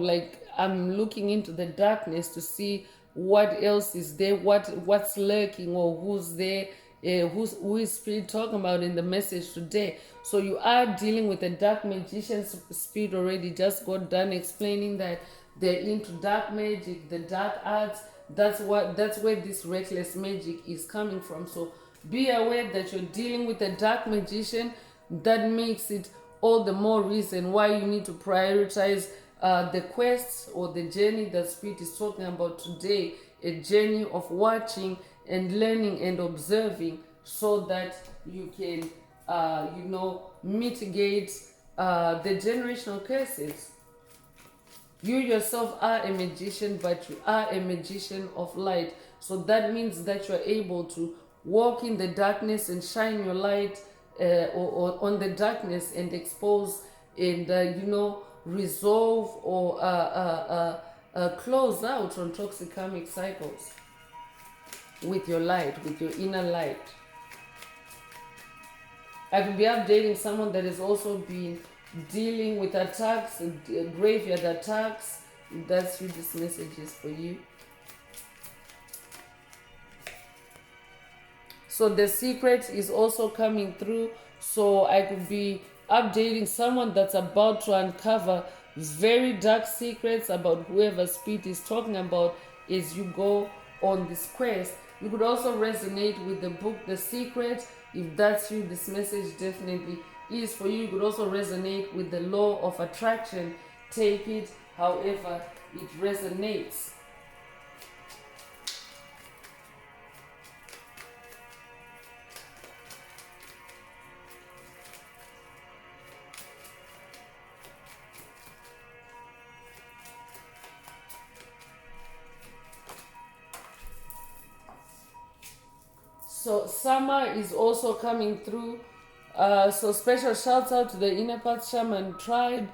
like, I'm looking into the darkness to see what else is there, what's lurking, or who's there, who is spirit talking about in the message today. So you are dealing with a dark magician's spirit already. Just got done explaining that they're into dark magic, the dark arts. That's where this reckless magic is coming from. So be aware that you're dealing with a dark magician. That makes it all the more reason why you need to prioritize the quest or the journey that Spirit is talking about today. A journey of watching and learning and observing, so that you can mitigate the generational curses. You yourself are a magician, but you are a magician of light. So that means that you're able to walk in the darkness and shine your light or on the darkness, and expose and resolve or close out on toxic karmic cycles with your light, with your inner light. I could be updating someone that has also been dealing with attacks, graveyard attacks. That's who this message is for you. So the secret is also coming through. So I could be updating someone that's about to uncover very dark secrets about whoever spirit is talking about as you go on this quest. You could also resonate with the book The Secret. If that's you, this message definitely is for you. You could also resonate with the law of attraction. Take it however it resonates. So summer is also coming through. So special shouts out to the Inner Path Shaman tribe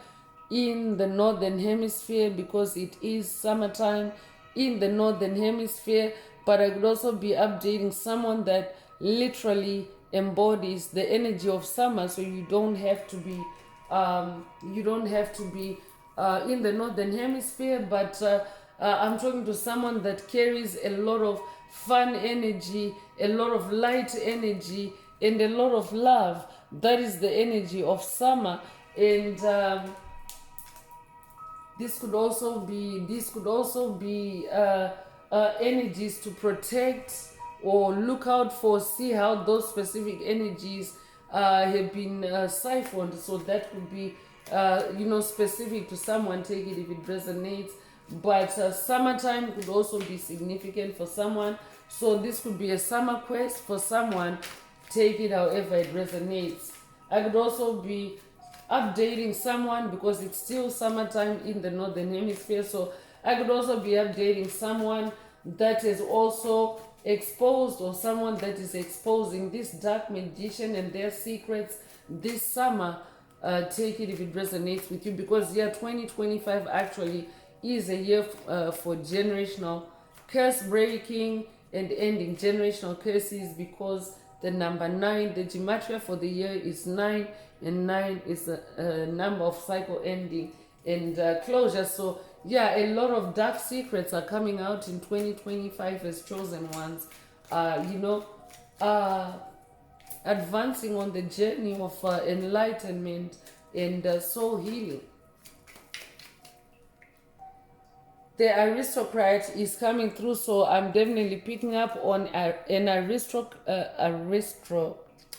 in the Northern Hemisphere, because it is summertime in the Northern Hemisphere. But I could also be updating someone that literally embodies the energy of summer, so you don't have to be in the Northern Hemisphere, but I'm talking to someone that carries a lot of fun energy, a lot of light energy, and a lot of love. That is the energy of summer. And this could also be energies to protect or look out for. See how those specific energies have been siphoned. So that could be specific to someone. Take it if it resonates. But summertime could also be significant for someone. So this could be a summer quest for someone. Take it however it resonates. I could also be updating someone because it's still summertime in the Northern Hemisphere. So I could also be updating someone that is also exposed, or someone that is exposing this dark magician and their secrets this summer. Take it if it resonates with you, because 2025 actually is a year for generational curse breaking and ending generational curses, because the number 9, the gematria for the year is 9, and 9 is a number of cycle ending and closure. So a lot of dark secrets are coming out in 2025 as chosen ones. Advancing on the journey of enlightenment and soul healing. The aristocrat is coming through, so I'm definitely picking up on an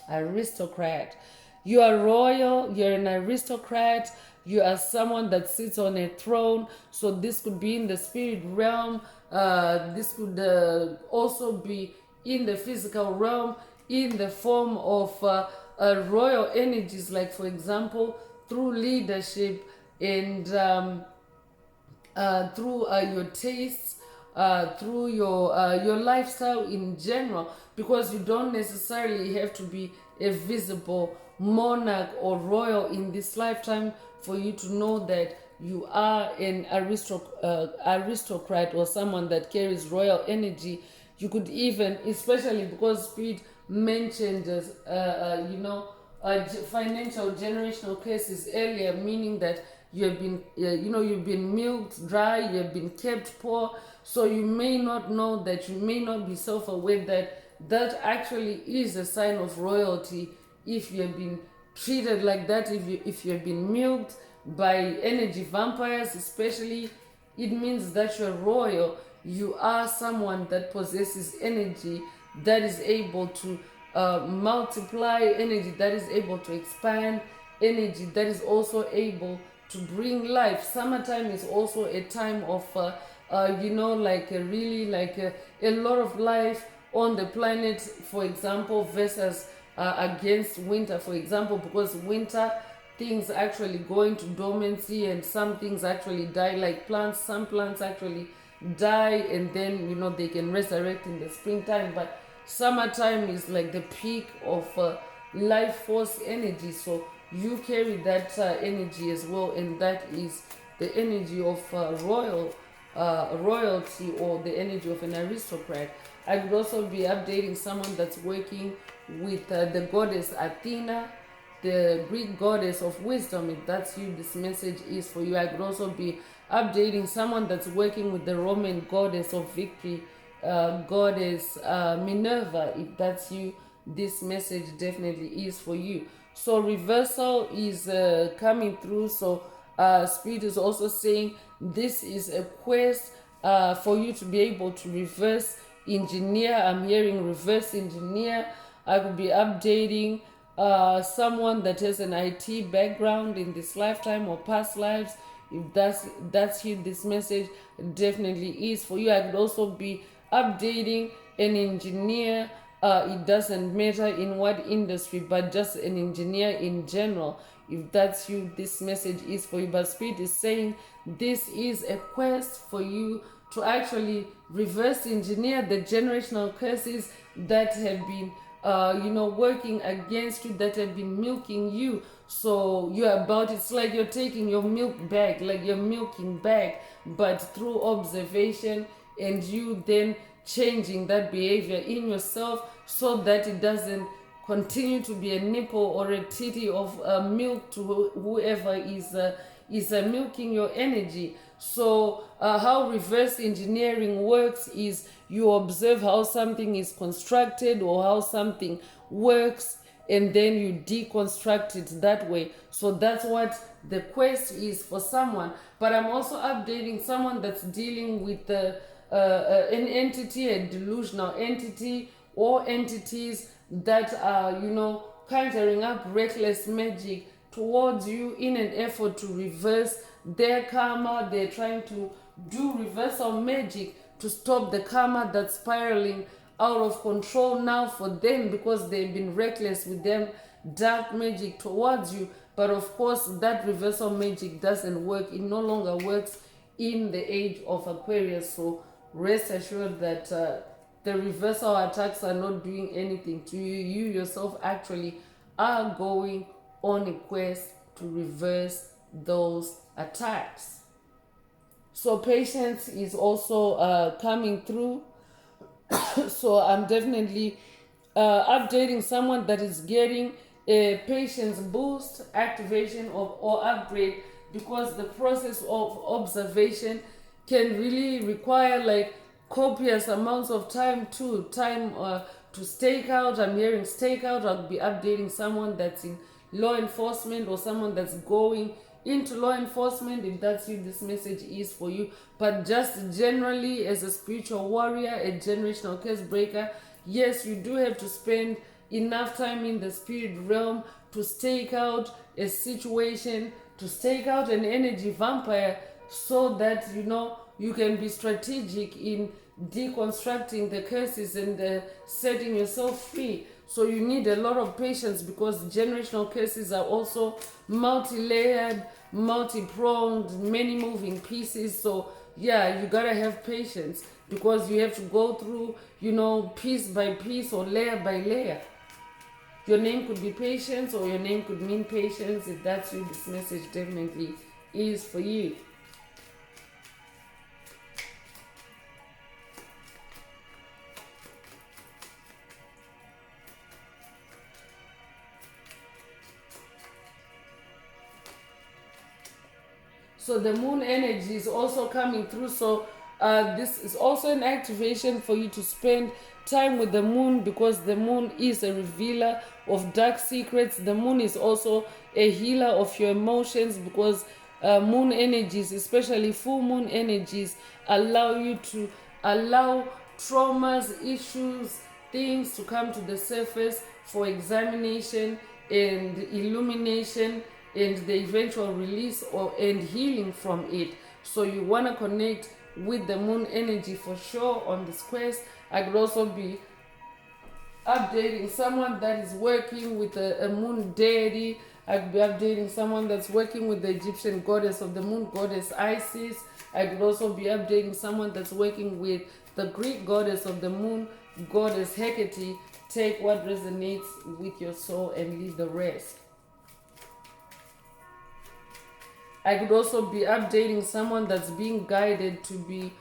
aristocrat. You are royal, you're an aristocrat, you are someone that sits on a throne. So this could be in the spirit realm, this could also be in the physical realm, in the form of royal energies, like for example through leadership and through your tastes, through your lifestyle in general, because you don't necessarily have to be a visible monarch or royal in this lifetime for you to know that you are an aristocrat or someone that carries royal energy. You could even, especially because Spirit mentioned financial generational cases earlier, meaning that you have been you've been milked dry, you have been kept poor. So you may not know that, you may not be self-aware that actually is a sign of royalty. If you have been treated like that, if you have been milked by energy vampires especially, it means that you're royal. You are someone that possesses energy that is able to multiply, energy that is able to expand, energy that is also able to bring life. Summertime is also a time of a lot of life on the planet, for example, versus against winter, for example, because winter things actually go into dormancy and some things actually die, like plants. Some plants actually die and then they can resurrect in the springtime, but summertime is like the peak of life force energy. So you carry that energy as well, and that is the energy of royalty, or the energy of an aristocrat. I could also be updating someone that's working with the goddess Athena, the Greek goddess of wisdom. If that's you, this message is for you. I could also be updating someone that's working with the Roman goddess of victory, goddess Minerva. If that's you, this message definitely is for you. So reversal is coming through. So Spirit is also saying this is a quest for you to be able to reverse engineer. I'm hearing reverse engineer. I could be updating someone that has an IT background in this lifetime or past lives. If that's you, this message definitely is for you. I could also be updating an engineer. It doesn't matter in what industry, but just an engineer in general. If that's you, this message is for you. But Spirit is saying this is a quest for you to actually reverse engineer the generational curses that have been working against you, that have been milking you. So it's like you're taking your milk back, like you're milking back, but through observation, and you then changing that behavior in yourself so that it doesn't continue to be a nipple or a titty of milk to whoever is milking your energy. So how reverse engineering works is you observe how something is constructed or how something works, and then you deconstruct it that way. So that's what the quest is for someone. But I'm also updating someone that's dealing with an entity, a delusional entity, or entities that are, conjuring up reckless magic towards you in an effort to reverse their karma. They're trying to do reversal magic to stop the karma that's spiraling out of control now for them, because they've been reckless with them dark magic towards you. But of course, that reversal magic doesn't work. It no longer works in the age of Aquarius. So rest assured that the reversal attacks are not doing anything to you. You yourself actually are going on a quest to reverse those attacks. So patience is also coming through. So I'm definitely updating someone that is getting a patience boost, activation or upgrade, because the process of observation can really require like copious amounts of time to stake out. I'm hearing stake out. I'll be updating someone that's in law enforcement or someone that's going into law enforcement. If that's you, this message is for you. But just generally, as a spiritual warrior, a generational curse breaker, yes, you do have to spend enough time in the spirit realm to stake out a situation, to stake out an energy vampire, so that you can be strategic in deconstructing the curses and setting yourself free. So you need a lot of patience, because generational curses are also multi-layered, multi-pronged, many moving pieces. So yeah, you gotta have patience, because you have to go through, piece by piece or layer by layer. Your name could be patience, or your name could mean patience. If that's you, this message definitely is for you. So the moon energy is also coming through. So this is also an activation for you to spend time with the moon, because the moon is a revealer of dark secrets. The moon is also a healer of your emotions, because moon energies, especially full moon energies, allow you to allow traumas, issues, things to come to the surface for examination and illumination, and the eventual release and healing from it. So you want to connect with the moon energy for sure on this quest. I could also be updating someone that is working with a moon deity. I could be updating someone that's working with the Egyptian goddess of the moon, goddess Isis. I could also be updating someone that's working with the Greek goddess of the moon, goddess Hecate. Take what resonates with your soul and leave the rest. I could also be updating someone that's being guided to be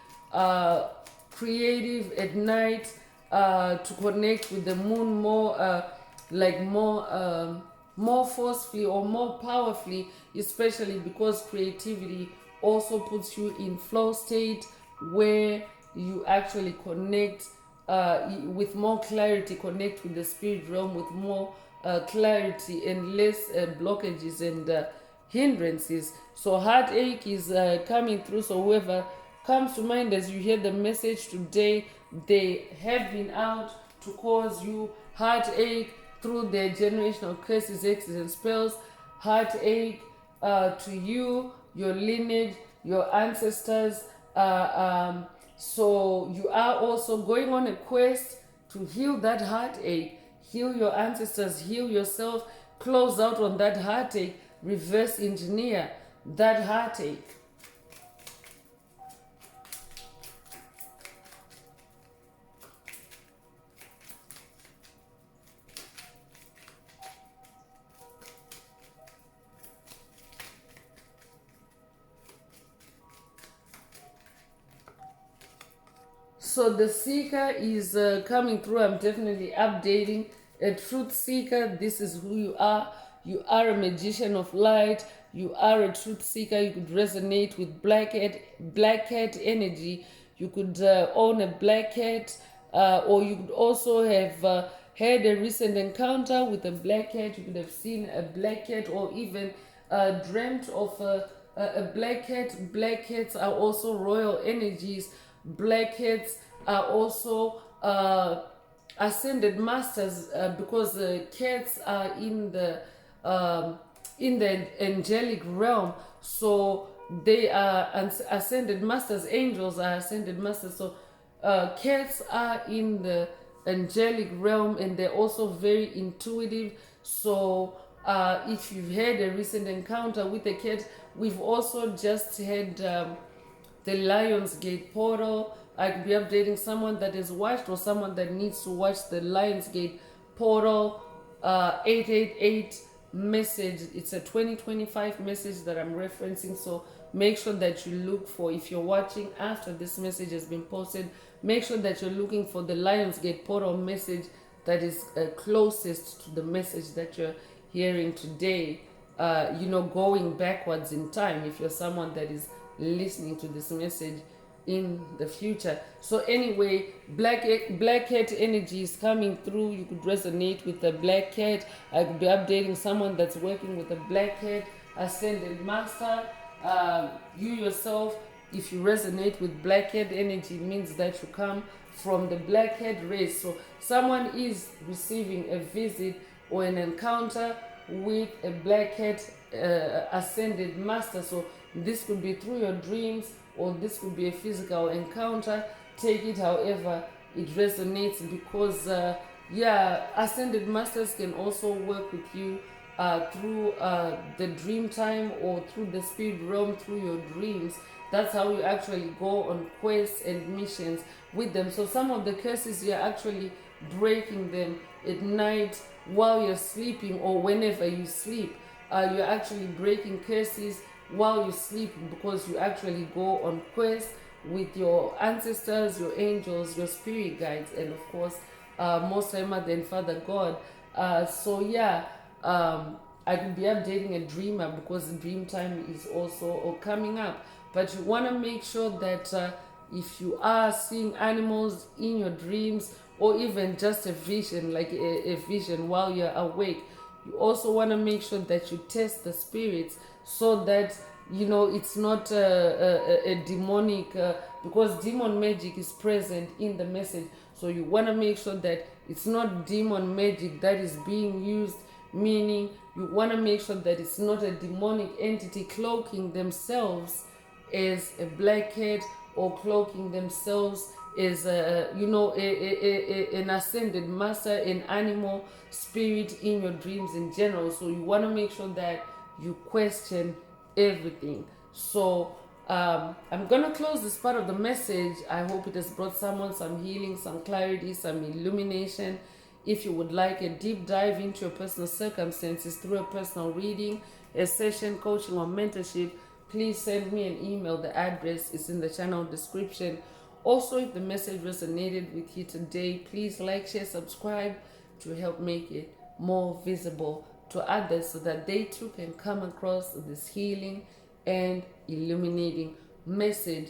creative at night, to connect with the moon more, more forcefully or more powerfully, especially because creativity also puts you in flow state where you actually connect with more clarity, connect with the spirit realm with more clarity and less blockages and hindrances. So heartache is coming through. So whoever comes to mind as you hear the message today, they have been out to cause you heartache through their generational curses, hexes, and spells. Heartache to you, your lineage, your ancestors. So you are also going on a quest to heal that heartache, heal your ancestors, heal yourself, close out on that heartache, reverse engineer that heartache. So the seeker is coming through. I'm definitely updating. A truth seeker, this is who you are. You are a magician of light. You are a truth seeker. You could resonate with black cat energy. You could own a black cat, or you could also have had a recent encounter with a black cat. You could have seen a black cat, or even dreamt of a black cat. Black cats are also royal energies. Black cats are also ascended masters, because cats are in the angelic realm. So they are ascended masters. Angels are ascended masters. So cats are in the angelic realm, and they're also very intuitive. So if you've had a recent encounter with a cat, we've also just had the Lionsgate portal. I could be updating someone that has watched, or someone that needs to watch the Lionsgate portal 888 message. It's a 2025 message that I'm referencing. So make sure that you look for, if you're watching after this message has been posted, make sure that you're looking for the Lionsgate portal message that is closest to the message that you're hearing today. Going backwards in time, if you're someone that is listening to this message in the future. So anyway, black cat energy is coming through. You could resonate with the black cat. I could be updating someone that's working with a black cat ascended master. You yourself, if you resonate with black cat energy, it means that you come from the black cat race. So someone is receiving a visit or an encounter with a black cat ascended master. So this could be through your dreams, or this could be a physical encounter. Take it however it resonates, because ascended masters can also work with you through the dream time, or through the spirit realm, through your dreams. That's how you actually go on quests and missions with them. So some of the curses, you're actually breaking them at night while you're sleeping, or whenever you sleep. You're actually breaking curses while you sleep, because you actually go on quests with your ancestors, your angels, your spirit guides, and of course Most High Mother and Father God. I could be updating a dreamer, because the dream time is also coming up. But you want to make sure that if you are seeing animals in your dreams, or even just a vision, like a vision while you're awake, you also want to make sure that you test the spirits, so that it's not a demonic, because demon magic is present in the message. So you want to make sure that it's not demon magic that is being used, meaning you want to make sure that it's not a demonic entity cloaking themselves as a black cat, or cloaking themselves as an ascended master, an animal spirit in your dreams in general. So you want to make sure that you question everything. So I'm gonna close this part of the message. I hope it has brought someone some healing, some clarity, some illumination. If you would like a deep dive into your personal circumstances through a personal reading, a session, coaching, or mentorship, please send me an email. The address is in the channel description. Also, if the message resonated with you today, please like, share, subscribe to help make it more visible to others, so that they too can come across this healing and illuminating message.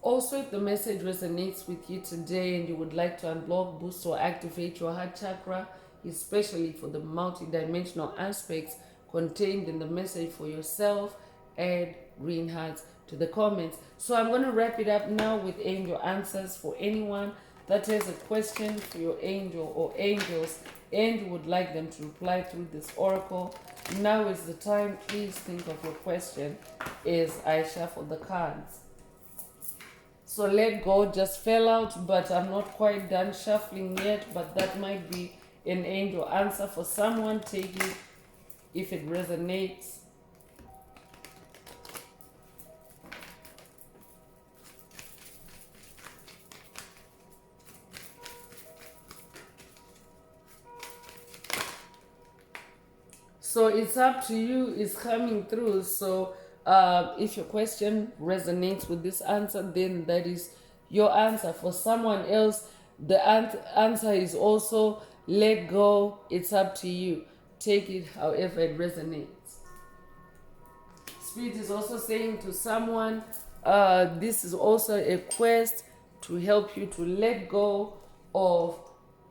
Also, if the message resonates with you today and you would like to unblock, boost, or activate your heart chakra, especially for the multidimensional aspects, contained in the message for yourself. Add green hearts to the comments. So I'm going to wrap it up now with angel answers. For anyone that has a question for your angel or angels and you would like them to reply through this oracle, now is the time. Please think of your question as I shuffle the cards. So let go just fell out, but I'm not quite done shuffling yet, but that might be an angel answer for someone. Take it if it resonates. So it's up to you, it's coming through. So if your question resonates with this answer, then that is your answer. For someone else, the answer is also let go. It's up to you. Take it however it resonates. Spirit is also saying to someone, this is also a quest to help you to let go of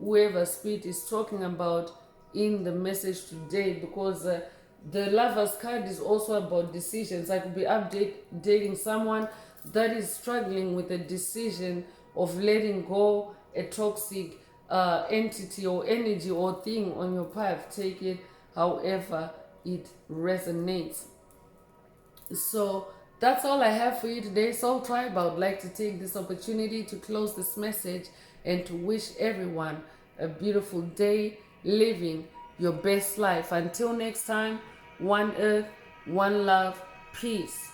whoever Spirit is talking about in the message today, because the Lover's card is also about decisions. I could be updating someone that is struggling with a decision of letting go a toxic entity or energy or thing on your path. Take it however it resonates. So that's all I have for you today, Soul Tribe. I would like to take this opportunity to close this message and to wish everyone a beautiful day, living your best life. Until next time, one earth, one love, peace.